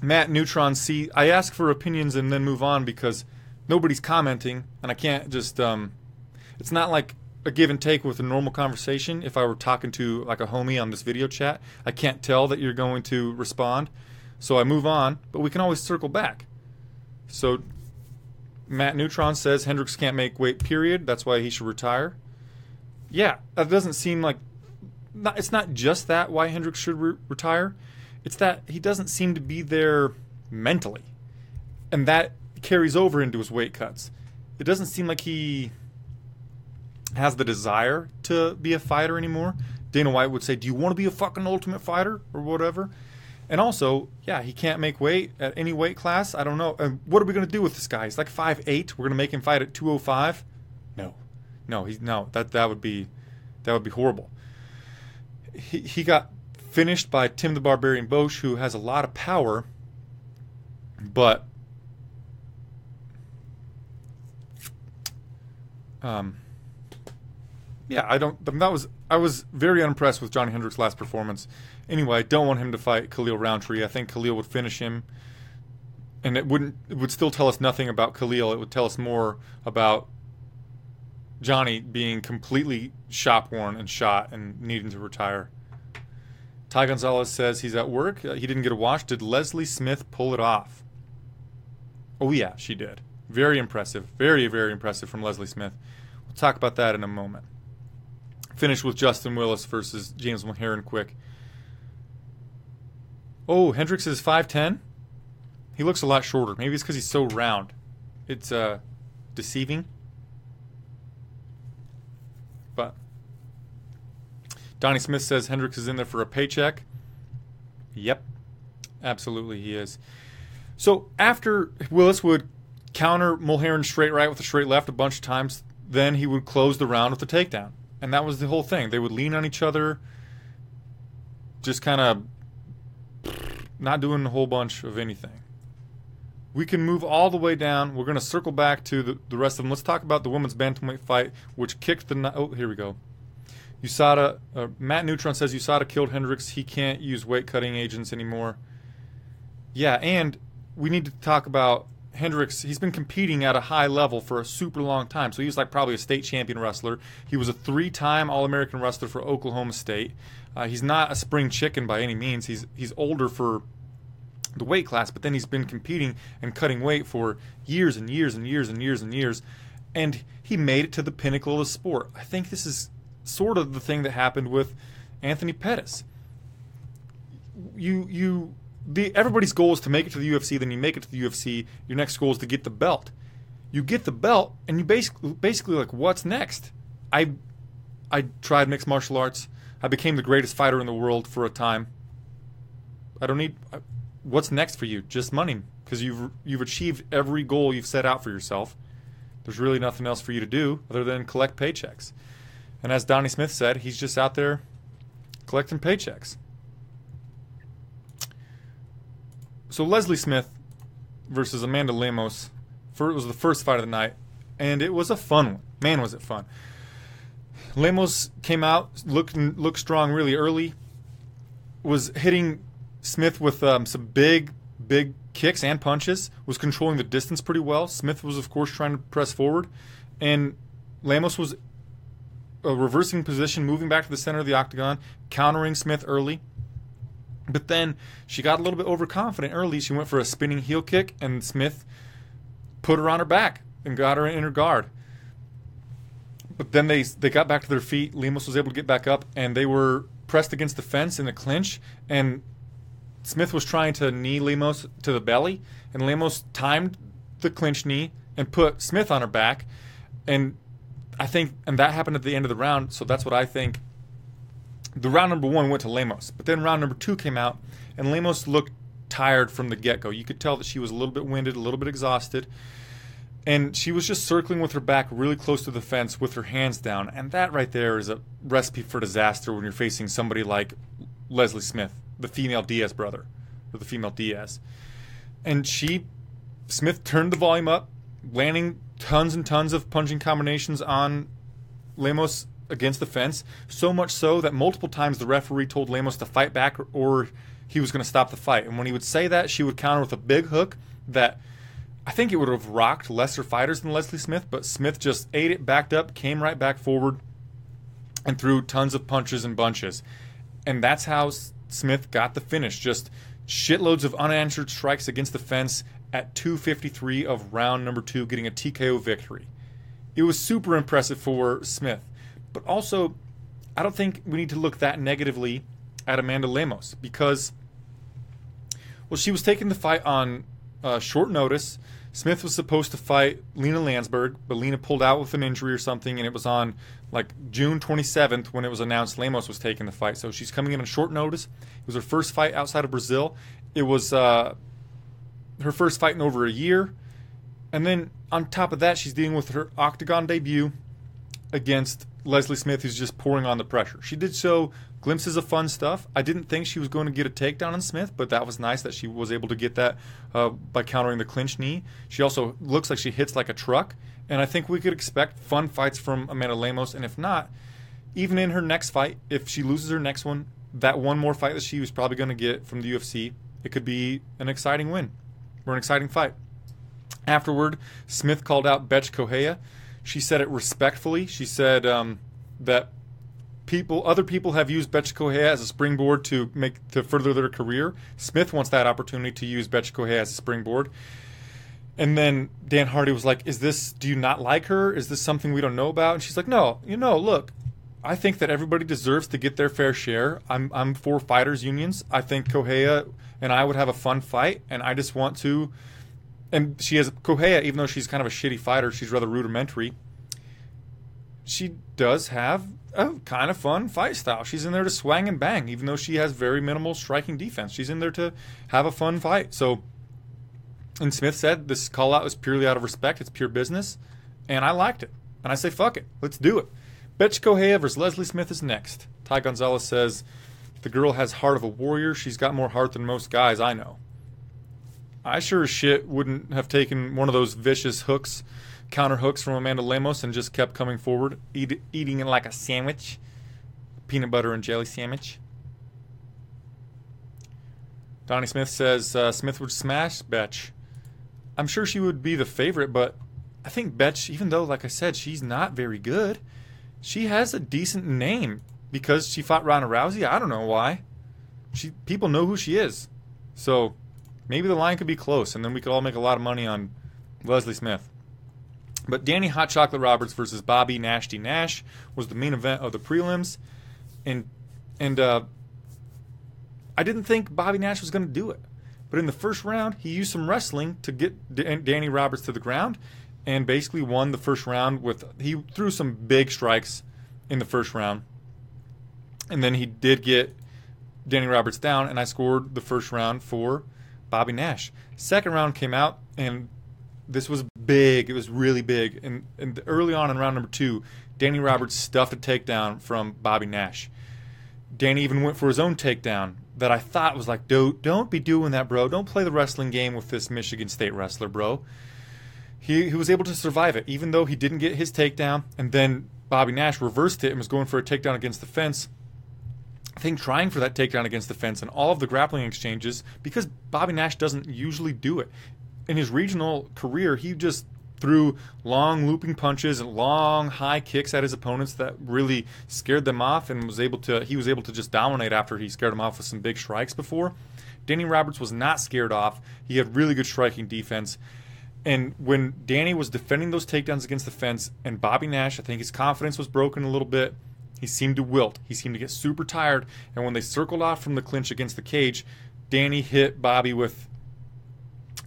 Matt Neutron C. I ask for opinions and then move on because nobody's commenting, and I can't just it's not like a give and take with a normal conversation. If I were talking to like a homie on this video chat, I can't tell that you're going to respond, so I move on, but we can always circle back. So Matt Neutron says Hendricks can't make weight, period. That's why he should retire. Yeah, that doesn't seem like it's not just that why Hendricks should retire. It's that he doesn't seem to be there mentally. And that carries over into his weight cuts. It doesn't seem like he has the desire to be a fighter anymore. Dana White would say, do you want to be a fucking Ultimate Fighter or whatever? And also, yeah, he can't make weight at any weight class. I don't know. What are we going to do with this guy? He's like 5'8". We're going to make him fight at 205? No. That would be horrible. He got finished by Tim the Barbarian Bosch, who has a lot of power, but yeah, I was very unimpressed with Johnny Hendricks' last performance. Anyway, I don't want him to fight Khalil Roundtree. I think Khalil would finish him, and it would still tell us nothing about Khalil. It would tell us more about Johnny being completely shop worn and shot and needing to retire. Ty Gonzalez says he's at work. He didn't get a watch. Did Leslie Smith pull it off? Oh, yeah, she did. Very impressive. Very, very impressive from Leslie Smith. We'll talk about that in a moment. Finish with Justin Willis versus James Mulheron quick. Oh, Hendricks is 5'10"? He looks a lot shorter. Maybe it's because he's so round. It's deceiving. But Donnie Smith says Hendricks is in there for a paycheck. Yep, absolutely he is. So after Willis would counter Mulheron straight right with a straight left a bunch of times. Then he would close the round with a takedown. And that was the whole thing. They would lean on each other, just kind of not doing a whole bunch of anything. We can move all the way down. We're going to circle back to the rest of them. Let's talk about the women's bantamweight fight, which kicked the... Oh, here we go. USADA, Matt Neutron says USADA killed Hendricks. He can't use weight-cutting agents anymore. Yeah, and we need to talk about Hendricks. He's been competing at a high level for a super long time. So he was like probably a state champion wrestler. He was a 3-time All-American wrestler for Oklahoma State. He's not a spring chicken by any means. He's older for the weight class, but then he's been competing and cutting weight for years and years and years and years and years, and he made it to the pinnacle of the sport. I think this is sort of the thing that happened with Anthony Pettis. Everybody's goal is to make it to the UFC. Then you make it to the UFC. Your next goal is to get the belt. You get the belt, and you basically like, what's next? I tried mixed martial arts. I became the greatest fighter in the world for a time. I don't need. What's next for you? Just money, because you've achieved every goal you've set out for yourself. There's really nothing else for you to do other than collect paychecks. And as Donnie Smith said, he's just out there collecting paychecks. So Leslie Smith versus Amanda Lemos was the first fight of the night, and it was a fun one. Man, was it fun. Lemos came out, looked strong really early, was hitting Smith with some big kicks and punches, was controlling the distance pretty well. Smith was, of course, trying to press forward, and Lemos was reversing position, moving back to the center of the octagon, countering Smith early. But then she got a little bit overconfident early. She went for a spinning heel kick, and Smith put her on her back and got her in her guard. But then they got back to their feet. Lemos was able to get back up, and they were pressed against the fence in a clinch, and Smith was trying to knee Lemos to the belly, and Lemos timed the clinch knee and put Smith on her back, and that happened at the end of the round. So that's what I think. The round number 1 went to Lemos, but then round number 2 came out, and Lemos looked tired from the get-go. You could tell that she was a little bit winded, a little bit exhausted, and she was just circling with her back really close to the fence with her hands down, and that right there is a recipe for disaster when you're facing somebody like Leslie Smith, the female Diaz brother, or the female Diaz. And Smith turned the volume up, landing tons and tons of punching combinations on Lemos against the fence, so much so that multiple times the referee told Lemos to fight back or he was going to stop the fight. And when he would say that, she would counter with a big hook that I think it would have rocked lesser fighters than Leslie Smith, but Smith just ate it, backed up, came right back forward, and threw tons of punches and bunches. And that's how Smith got the finish. Just shitloads of unanswered strikes against the fence at 2:53 of round number 2, getting a TKO victory. It was super impressive for Smith. But also, I don't think we need to look that negatively at Amanda Lemos because, well, she was taking the fight on short notice. Smith was supposed to fight Lena Landsberg, but Lena pulled out with an injury or something, and it was on like June 27th when it was announced Lemos was taking the fight. So she's coming in on short notice. It was her first fight outside of Brazil. It was her first fight in over a year. And then on top of that, she's dealing with her octagon debut against Leslie Smith, who's just pouring on the pressure. She did show glimpses of fun stuff. I didn't think she was going to get a takedown on Smith, but that was nice that she was able to get that by countering the clinch knee. She also looks like she hits like a truck, and I think we could expect fun fights from Amanda Lemos, and if not, even in her next fight, if she loses her next one, that one more fight that she was probably going to get from the UFC, it could be an exciting win or an exciting fight. Afterward, Smith called out Betch Correia. She said it respectfully. She said that other people have used Betch Correia as a springboard to further their career. Smith wants that opportunity to use Betch Correia as a springboard. And then Dan Hardy was like, do you not like her? Is this something we don't know about? And she's like, no, look, I think that everybody deserves to get their fair share. I'm for fighters unions. I think Correia and I would have a fun fight, and I just want to. And she has Correia, even though she's kind of a shitty fighter, she's rather rudimentary. She does have a kind of fun fight style. She's in there to swang and bang, even though she has very minimal striking defense. She's in there to have a fun fight. So And Smith said this call out was purely out of respect. It's pure business. And I liked it. And I say, fuck it. Let's do it. Betch Kohea versus Leslie Smith is next. Ty Gonzalez says, the girl has heart of a warrior. She's got more heart than most guys I know. I sure as shit wouldn't have taken one of those vicious hooks, counter hooks from Amanda Lemos and just kept coming forward, eating it like a sandwich. Peanut butter and jelly sandwich. Donnie Smith says Smith would smash Betch. I'm sure she would be the favorite, but I think Betch, even though, like I said, she's not very good, she has a decent name because she fought Ronda Rousey. I don't know why. People know who she is. So maybe the line could be close, and then we could all make a lot of money on Leslie Smith. But Danny Hot Chocolate Roberts versus Bobby Nasty Nash was the main event of the prelims. And I didn't think Bobby Nash was going to do it. But in the first round, he used some wrestling to get Danny Roberts to the ground and basically won the first round he threw some big strikes in the first round. And then he did get Danny Roberts down, and I scored the first round for Bobby Nash. Second round came out, and this was big. It was really big. And early on in round number 2, Danny Roberts stuffed a takedown from Bobby Nash. Danny even went for his own takedown that I thought was like, dude, don't be doing that, bro. Don't play the wrestling game with this Michigan State wrestler, bro. He was able to survive it, even though he didn't get his takedown. And then Bobby Nash reversed it and was going for a takedown against the fence. I think trying for that takedown against the fence and all of the grappling exchanges, because Bobby Nash doesn't usually do it. In his regional career, he just threw long looping punches and long high kicks at his opponents that really scared them off, and he was able to just dominate after he scared them off with some big strikes before. Danny Roberts was not scared off. He had really good striking defense. And when Danny was defending those takedowns against the fence, and Bobby Nash, I think his confidence was broken a little bit. He seemed to wilt. He seemed to get super tired. And when they circled off from the clinch against the cage, Danny hit Bobby with,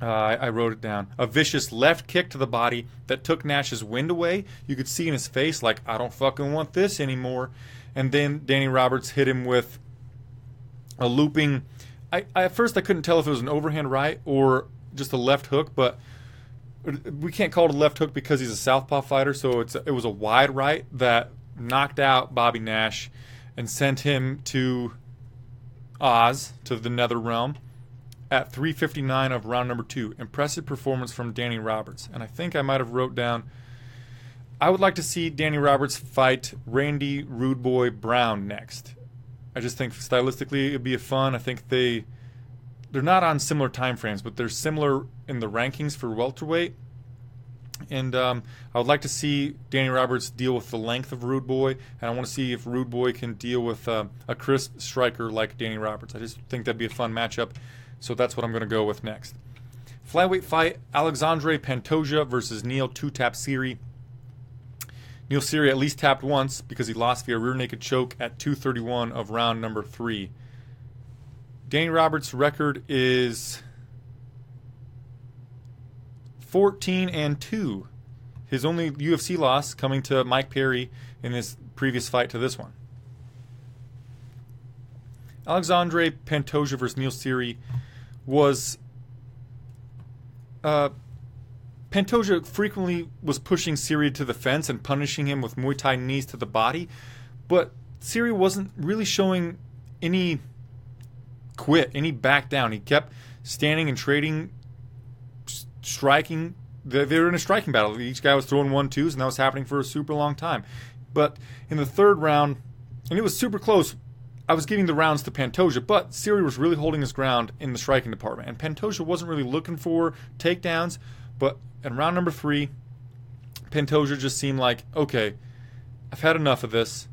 I wrote it down, a vicious left kick to the body that took Nash's wind away. You could see in his face, like, I don't fucking want this anymore. And then Danny Roberts hit him with a looping. At first I couldn't tell if it was an overhand right or just a left hook, but we can't call it a left hook because he's a southpaw fighter, so it was a wide right that knocked out Bobby Nash and sent him to Oz, to the nether realm, at 3:59 of round number 2. Impressive performance from Danny Roberts. And I think I might have wrote down, I would like to see Danny Roberts fight Randy Rude Boy Brown next. I just think stylistically it'd be fun. I think they're not on similar time frames, but they're similar in the rankings for welterweight. And I would like to see Danny Roberts deal with the length of Rude Boy, and I want to see if Rude Boy can deal with a crisp striker like Danny Roberts. I just think that'd be a fun matchup, so that's what I'm going to go with next. Flyweight fight, Alexandre Pantoja versus Neil Two-Tap Siri. Neil Siri at least tapped once because he lost via rear naked choke at 2:31 of round number 3. Danny Roberts' record is 14-2. His only UFC loss coming to Mike Perry in his previous fight to this one. Alexandre Pantoja versus Neil Siri was... Pantoja frequently was pushing Siri to the fence and punishing him with Muay Thai knees to the body, but Siri wasn't really showing any quit, any back down. He kept standing and trading, striking. They were in a striking battle. Each guy was throwing 1-2s, and that was happening for a super long time. But in the third round, and it was super close, I was giving the rounds to Pantoja, but Siri was really holding his ground in the striking department. And Pantoja wasn't really looking for takedowns, but in round number 3, Pantoja just seemed like, okay, I've had enough of this.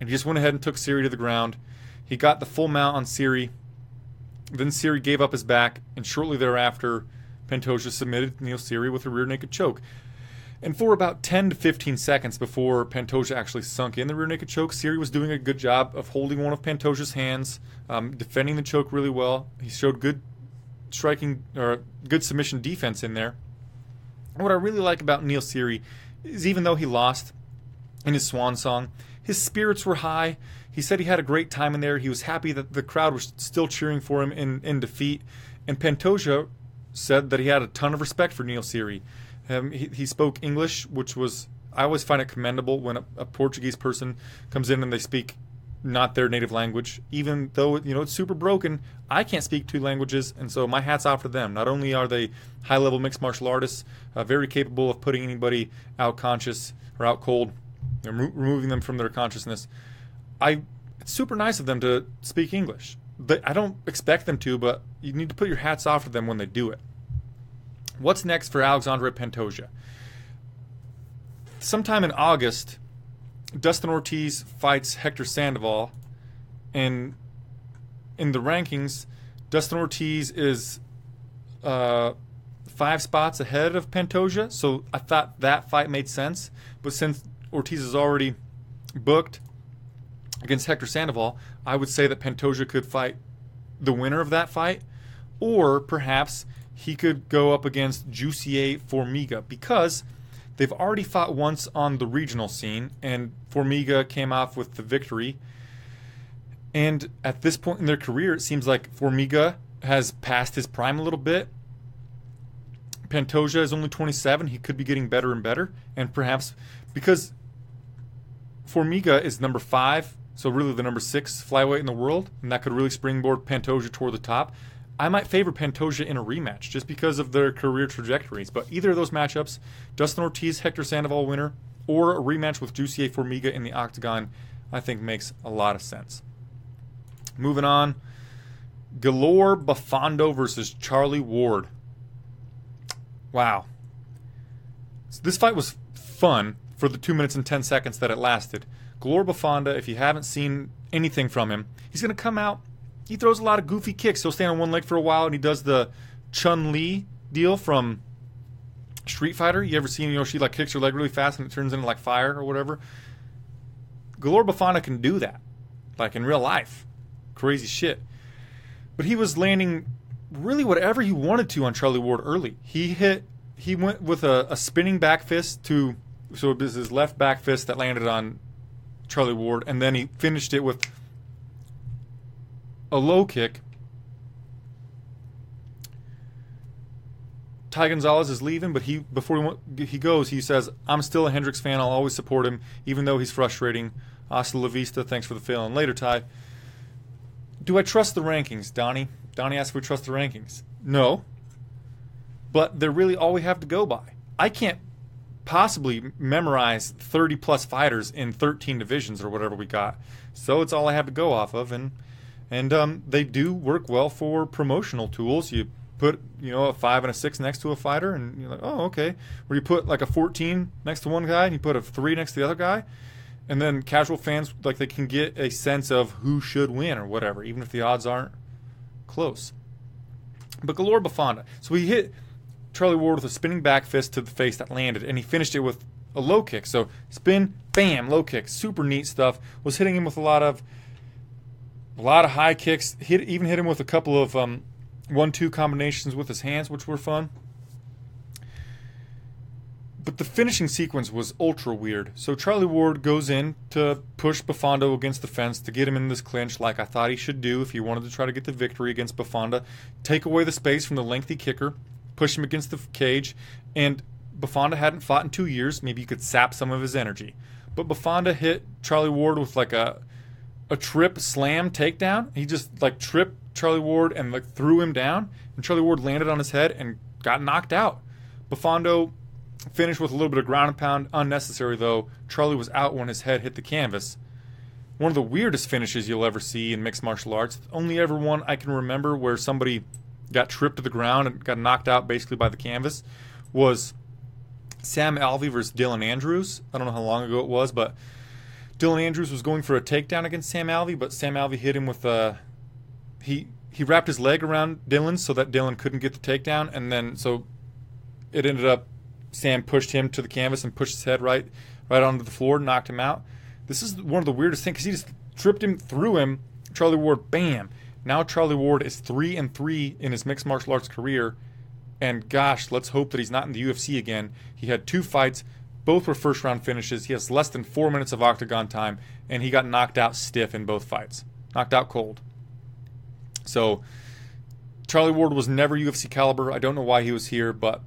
And he just went ahead and took Siri to the ground. He got the full mount on Siri. Then Siri gave up his back, and shortly thereafter, Pantoja submitted Neil Siri with a rear naked choke. And for about 10 to 15 seconds before Pantoja actually sunk in the rear naked choke, Siri was doing a good job of holding one of Pantoja's hands, defending the choke really well. He showed good striking, or good submission defense in there. And what I really like about Neil Siri is, even though he lost in his swan song, his spirits were high. He said he had a great time in there. He was happy that the crowd was still cheering for him in defeat. And Pantoja said that he had a ton of respect for Neil Seery. He spoke English, which was, I always find it commendable when a Portuguese person comes in and they speak not their native language, even though it's super broken. I can't speak 2 languages, and so my hat's off to them. Not only are they high-level mixed martial artists, very capable of putting anybody out conscious or out cold, removing them from their consciousness. It's super nice of them to speak English. I don't expect them to, but you need to put your hats off to them when they do it. What's next for Alexandre Pantoja? Sometime in August, Dustin Ortiz fights Hector Sandoval, and in the rankings, Dustin Ortiz is 5 spots ahead of Pantoja, so I thought that fight made sense. But since Ortiz is already booked against Hector Sandoval, I would say that Pantoja could fight the winner of that fight, or perhaps he could go up against Jacare Formiga, because they've already fought once on the regional scene, and Formiga came off with the victory. And at this point in their career, it seems like Formiga has passed his prime a little bit. Pantoja is only 27. He could be getting better and better. And perhaps because Formiga is number 5, so really the number 6 flyweight in the world, and that could really springboard Pantoja toward the top, I might favor Pantoja in a rematch just because of their career trajectories. But either of those matchups, Dustin Ortiz, Hector Sandoval winner, or a rematch with Jacare Formiga in the octagon, I think makes a lot of sense. Moving on, Galore Bafando versus Charlie Ward. Wow. This fight was fun for the 2 minutes and 10 seconds that it lasted. Galore Bafanda, if you haven't seen anything from him, he's going to come out. He throws a lot of goofy kicks. He'll stand on one leg for a while, and he does the Chun-Li deal from Street Fighter. You ever seen, she kicks her leg really fast and it turns into fire or whatever? Galore Bafana can do that, in real life. Crazy shit. But he was landing really whatever he wanted to on Charlie Ward early. He went with a spinning back fist so it was his left back fist that landed on Charlie Ward, and then he finished it with a low kick. Ty Gonzalez is leaving, but before he goes, he says, "I'm still a Hendricks fan. I'll always support him, even though he's frustrating. Hasta la vista. Thanks for the fill." And later, Ty, do I trust the rankings, Donnie? Donnie asked if we trust the rankings. No. But they're really all we have to go by. I can't possibly memorize 30-plus fighters in 13 divisions or whatever we got. So it's all I have to go off of, and they do work well for promotional tools. You put a 5 and a 6 next to a fighter, and you're like, oh, okay. Or you put a 14 next to one guy, and you put a 3 next to the other guy, and then casual fans they can get a sense of who should win or whatever, even if the odds aren't close. But Galore Bafanda, so he hit Charlie Ward with a spinning back fist to the face that landed, and he finished it with a low kick. So spin, bam, low kick, super neat stuff. Was hitting him with a lot of high kicks. Even hit him with a couple of 1-2 combinations with his hands, which were fun. But the finishing sequence was ultra weird. So Charlie Ward goes in to push Bafando against the fence to get him in this clinch, like I thought he should do if he wanted to try to get the victory against Bafanda. Take away the space from the lengthy kicker, push him against the cage, and Bafanda hadn't fought in 2 years. Maybe you could sap some of his energy. But Bafanda hit Charlie Ward with a trip slam takedown. He just tripped Charlie Ward and threw him down, and Charlie Ward landed on his head and got knocked out. Bafando finished with a little bit of ground and pound, unnecessary though. Charlie was out when his head hit the canvas. One of the weirdest finishes you'll ever see in mixed martial arts. Only ever one I can remember where somebody got tripped to the ground and got knocked out basically by the canvas was Sam Alvey versus Dylan Andrews. I don't know how long ago it was, but Dylan Andrews was going for a takedown against Sam Alvey, but Sam Alvey hit him with he wrapped his leg around Dylan so that Dylan couldn't get the takedown, and then so it ended up Sam pushed him to the canvas and pushed his head right onto the floor and knocked him out. This is one of the weirdest things because he just tripped him, threw him. Charlie Ward, bam. Now Charlie Ward is 3-3 in his mixed martial arts career, and gosh, let's hope that he's not in the UFC again. He had 2 fights, both were first-round finishes. He has less than 4 minutes of octagon time, and he got knocked out stiff in both fights. Knocked out cold. So Charlie Ward was never UFC caliber. I don't know why he was here, but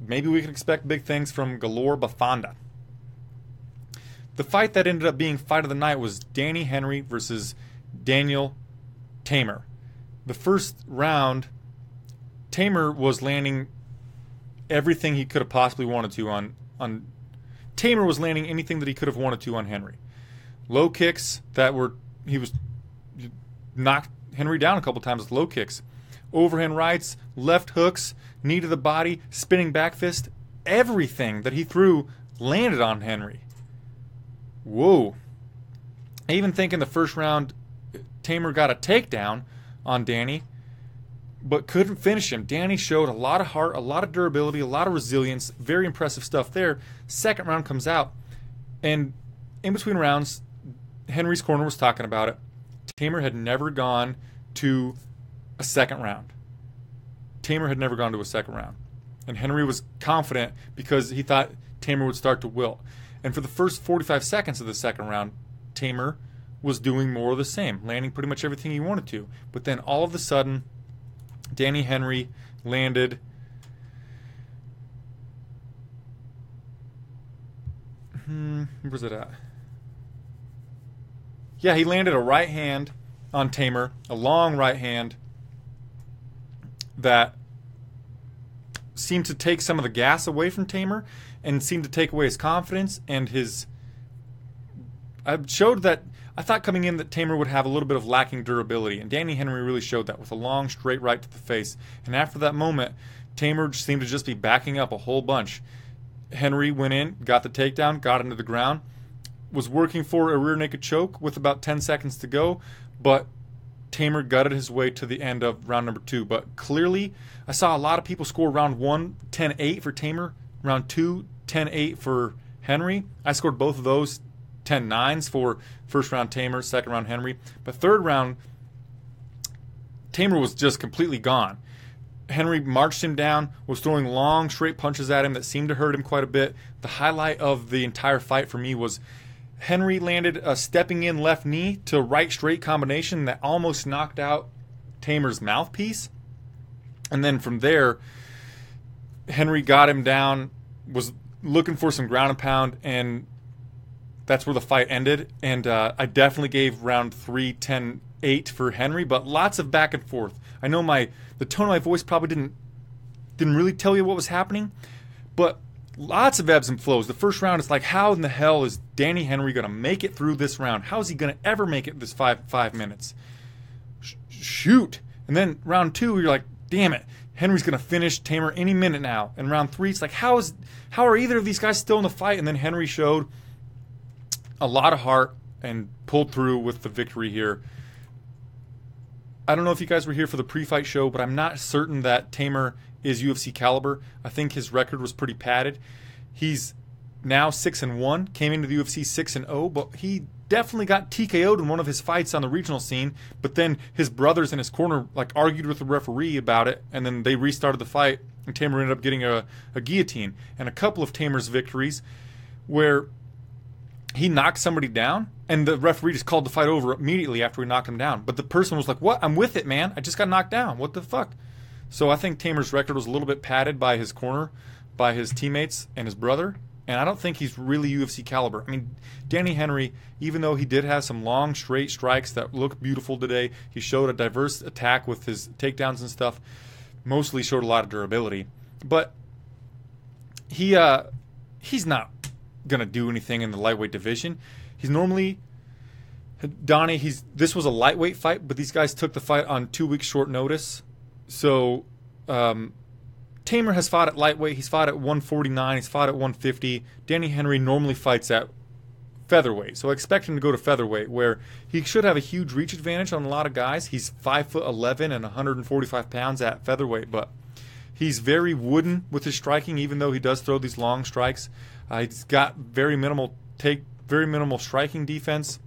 maybe we can expect big things from Galore Bafanda. The fight that ended up being fight of the night was Danny Henry versus Daniel Teymur. The first round, Teymur was landing everything he could have possibly wanted to on Teymur was landing anything that he could have wanted to on Henry. Low kicks he knocked Henry down a couple times with low kicks. Overhand rights, left hooks, knee to the body, spinning back fist. Everything that he threw landed on Henry. Whoa. I even think in the first round, Teymur got a takedown on Danny, but couldn't finish him. Danny showed a lot of heart, a lot of durability, a lot of resilience. Very impressive stuff there. Second round comes out, and in between rounds, Henry's corner was talking about it. Teymur had never gone to a second round. Teymur had never gone to a second round. And Henry was confident because he thought Teymur would start to wilt. And for the first 45 seconds of the second round, Teymur was doing more of the same, landing pretty much everything he wanted to. But then all of a sudden, Danny Henry landed where's it at? Yeah, he landed a right hand on Teymur, a long right hand that seemed to take some of the gas away from Teymur and seemed to take away his confidence and I showed that I thought coming in that Teymur would have a little bit of lacking durability, and Danny Henry really showed that with a long straight right to the face. And after that moment, Teymur seemed to just be backing up a whole bunch. Henry went in, got the takedown, got into the ground, was working for a rear naked choke with about 10 seconds to go, but Teymur gutted his way to the end of round number 2. But clearly, I saw a lot of people score round 1, 10-8 for Teymur, round 2, 10-8 for Henry. I scored both of those 10-9s for first round Teymur, second round Henry. But third round, Teymur was just completely gone. Henry marched him down, was throwing long, straight punches at him that seemed to hurt him quite a bit. The highlight of the entire fight for me was Henry landed a stepping in left knee to right straight combination that almost knocked out Teymur's mouthpiece. And then from there, Henry got him down, was looking for some ground and pound, and that's where the fight ended. And I definitely gave round 3 10-8 for Henry, but lots of back and forth. I know the tone of my voice probably didn't really tell you what was happening, but lots of ebbs and flows. The first round is like, how in the hell is Danny Henry going to make it through this round? How is he going to ever make it this five minutes? Shoot. And then round 2, you're like, damn it, Henry's going to finish Teymur any minute now. And round 3, it's like, how are either of these guys still in the fight? And then Henry showed a lot of heart and pulled through with the victory here. I don't know if you guys were here for the pre-fight show, but I'm not certain that Teymur is UFC caliber. I think his record was pretty padded. He's now 6-1, came into the UFC 6-0, but he definitely got TKO'd in one of his fights on the regional scene. But then his brothers in his corner argued with the referee about it, and then they restarted the fight, and Teymur ended up getting a guillotine. And a couple of Teymur's victories where he knocked somebody down, and the referee just called the fight over immediately after he knocked him down. But the person was like, what? I'm with it, man. I just got knocked down. What the fuck? So I think Teymur's record was a little bit padded by his corner, by his teammates and his brother, and I don't think he's really UFC caliber. I mean, Danny Henry, even though he did have some long, straight strikes that looked beautiful today, he showed a diverse attack with his takedowns and stuff, mostly showed a lot of durability. But he's not going to do anything in the lightweight division. He's normally... Donnie, this was a lightweight fight, but these guys took the fight on 2 weeks short notice. So, Teymur has fought at lightweight. He's fought at 149. He's fought at 150. Danny Henry normally fights at featherweight. So I expect him to go to featherweight, where he should have a huge reach advantage on a lot of guys. He's 5'11" and 145 pounds at featherweight, but he's very wooden with his striking, even though he does throw these long strikes. He's got very minimal striking defense.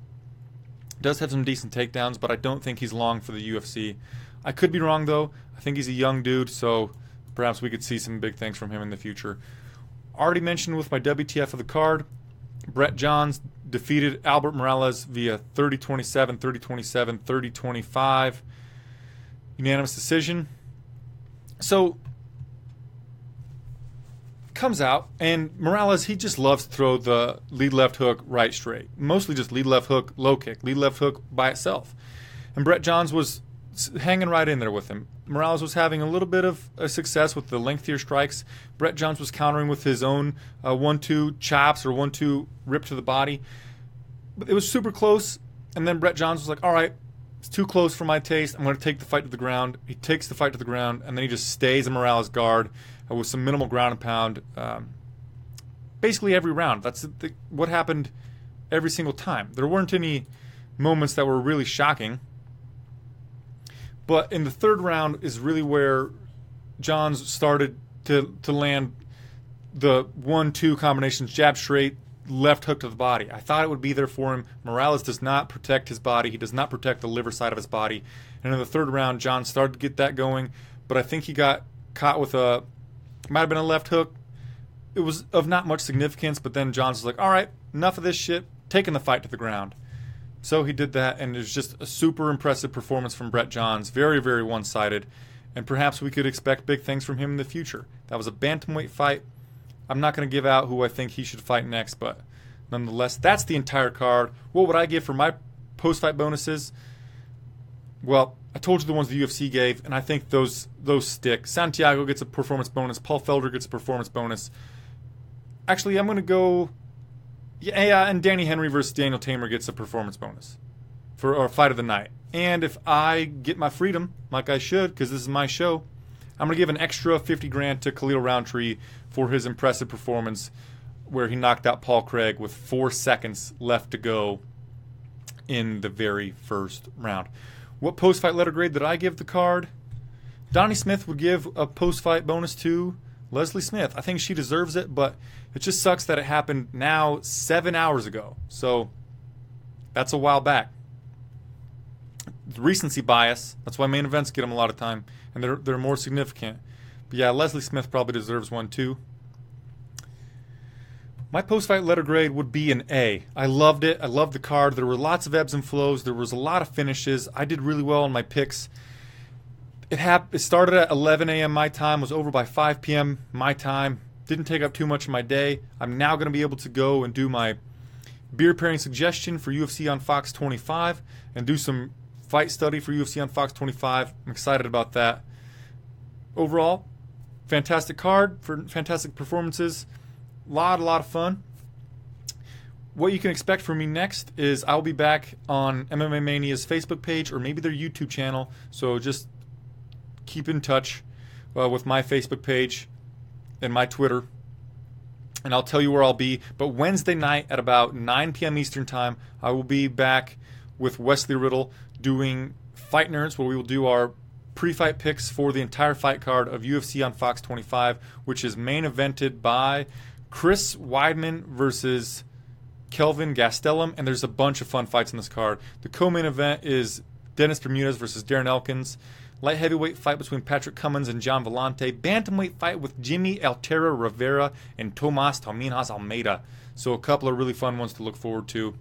Does have some decent takedowns, but I don't think he's long for the UFC. I could be wrong, though. I think he's a young dude, so perhaps we could see some big things from him in the future. Already mentioned with my WTF of the card, Brett Johns defeated Albert Morales via 30-27, 30-27, 30-25. Unanimous decision. So comes out, and Morales, he just loves to throw the lead left hook right straight. Mostly just lead left hook, low kick, lead left hook by itself. And Brett Johns was hanging right in there with him. Morales was having a little bit of success with the lengthier strikes. Brett Johns was countering with his own 1-2 chops or 1-2 rip to the body. But it was super close, and then Brett Johns was like, all right, it's too close for my taste. I'm going to take the fight to the ground. He takes the fight to the ground, and then he just stays in Morales' guard with some minimal ground and pound basically every round. That's what happened every single time. There weren't any moments that were really shocking. But in the third round is really where Johns started to land the 1-2 combinations, jab straight, left hook to the body. I thought it would be there for him. Morales does not protect his body. He does not protect the liver side of his body. And in the third round, Johns started to get that going, but I think he got caught with might have been a left hook. It was of not much significance, but then Johns was like, all right, enough of this shit, taking the fight to the ground. So he did that, and it was just a super impressive performance from Brett Johns. Very, very one-sided, and perhaps we could expect big things from him in the future. That was a bantamweight fight. I'm not going to give out who I think he should fight next, but nonetheless, that's the entire card. What would I give for my post-fight bonuses? Well, I told you the ones the UFC gave, and I think those stick. Santiago gets a performance bonus. Paul Felder gets a performance bonus. Actually, I'm going to go... Yeah, and Danny Henry versus Daniel Tamer gets a performance bonus for our fight of the night. And if I get my freedom, like I should, because this is my show, I'm going to give an extra $50,000 to Khalil Roundtree for his impressive performance where he knocked out Paul Craig with 4 seconds left to go in the very first round. What post-fight letter grade did I give the card? Donnie Smith would give a post-fight bonus to Leslie Smith. I think she deserves it, but it just sucks that it happened now 7 hours ago. So that's a while back. Recency bias. That's why main events get them a lot of time, and they're more significant. But yeah, Leslie Smith probably deserves one too. My post-fight letter grade would be an A. I loved it. I loved the card. There were lots of ebbs and flows. There was a lot of finishes. I did really well on my picks. It started at 11 a.m. my time, was over by 5 p.m. my time. Didn't take up too much of my day. I'm now going to be able to go and do my beer pairing suggestion for UFC on Fox 25 and do some fight study for UFC on Fox 25. I'm excited about that. Overall, fantastic card, for fantastic performances. A lot of fun. What you can expect from me next is I'll be back on MMA Mania's Facebook page or maybe their YouTube channel. So just keep in touch with my Facebook page and my Twitter, and I'll tell you where I'll be. But Wednesday night at about 9 p.m. Eastern Time, I will be back with Wesley Riddle doing Fight Nerds, where we will do our pre-fight picks for the entire fight card of UFC on Fox 25, which is main evented by Chris Weidman versus Kelvin Gastelum, and there's a bunch of fun fights in this card. The co-main event is Dennis Bermudez versus Darren Elkins. Light heavyweight fight between Patrick Cummins and John Vellante. Bantamweight fight with Jimmy Altera Rivera and Tomas Tominas Almeida. So a couple of really fun ones to look forward to.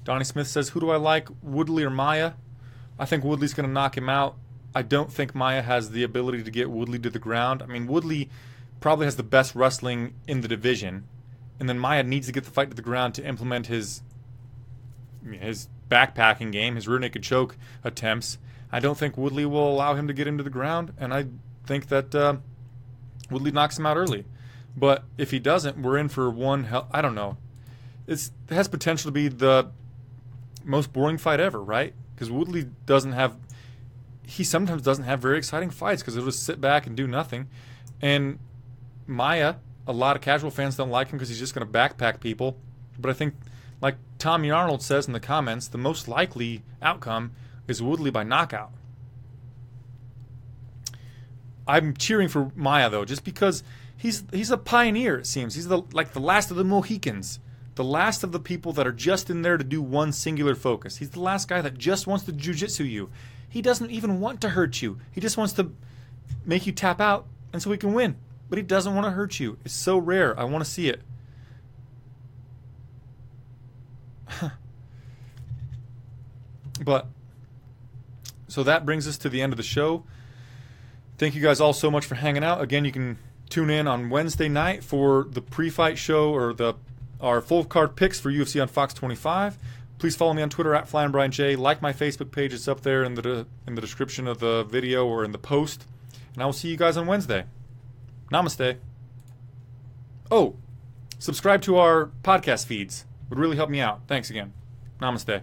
Donnie Smith says, who do I like, Woodley or Maia? I think Woodley's going to knock him out. I don't think Maia has the ability to get Woodley to the ground. I mean, Woodley probably has the best wrestling in the division. And then Maia needs to get the fight to the ground to implement his backpacking game, his rear naked choke attempts. I don't think Woodley will allow him to get into the ground, and I think that Woodley knocks him out early. But if he doesn't, we're in for one I don't know. It has potential to be the most boring fight ever, right? Because Woodley sometimes doesn't have very exciting fights because he'll just sit back and do nothing. And Maia, a lot of casual fans don't like him because he's just going to backpack people. But I think, like Tommy Arnold says in the comments, the most likely outcome is Woodley by knockout. I'm cheering for Maia, though, just because he's a pioneer, it seems. He's the last of the Mohicans. The last of the people that are just in there to do one singular focus. He's the last guy that just wants to jiu-jitsu you. He doesn't even want to hurt you. He just wants to make you tap out and so he can win. But he doesn't want to hurt you. It's so rare. I want to see it. But so that brings us to the end of the show. Thank you guys all so much for hanging out. Again, you can tune in on Wednesday night for the pre-fight show or our full card picks for UFC on Fox 25. Please follow me on Twitter at Flyin Brian J. Like my Facebook page; it's up there in the description of the video or in the post. And I will see you guys on Wednesday. Namaste. Oh, subscribe to our podcast feeds. Would really help me out. Thanks again. Namaste.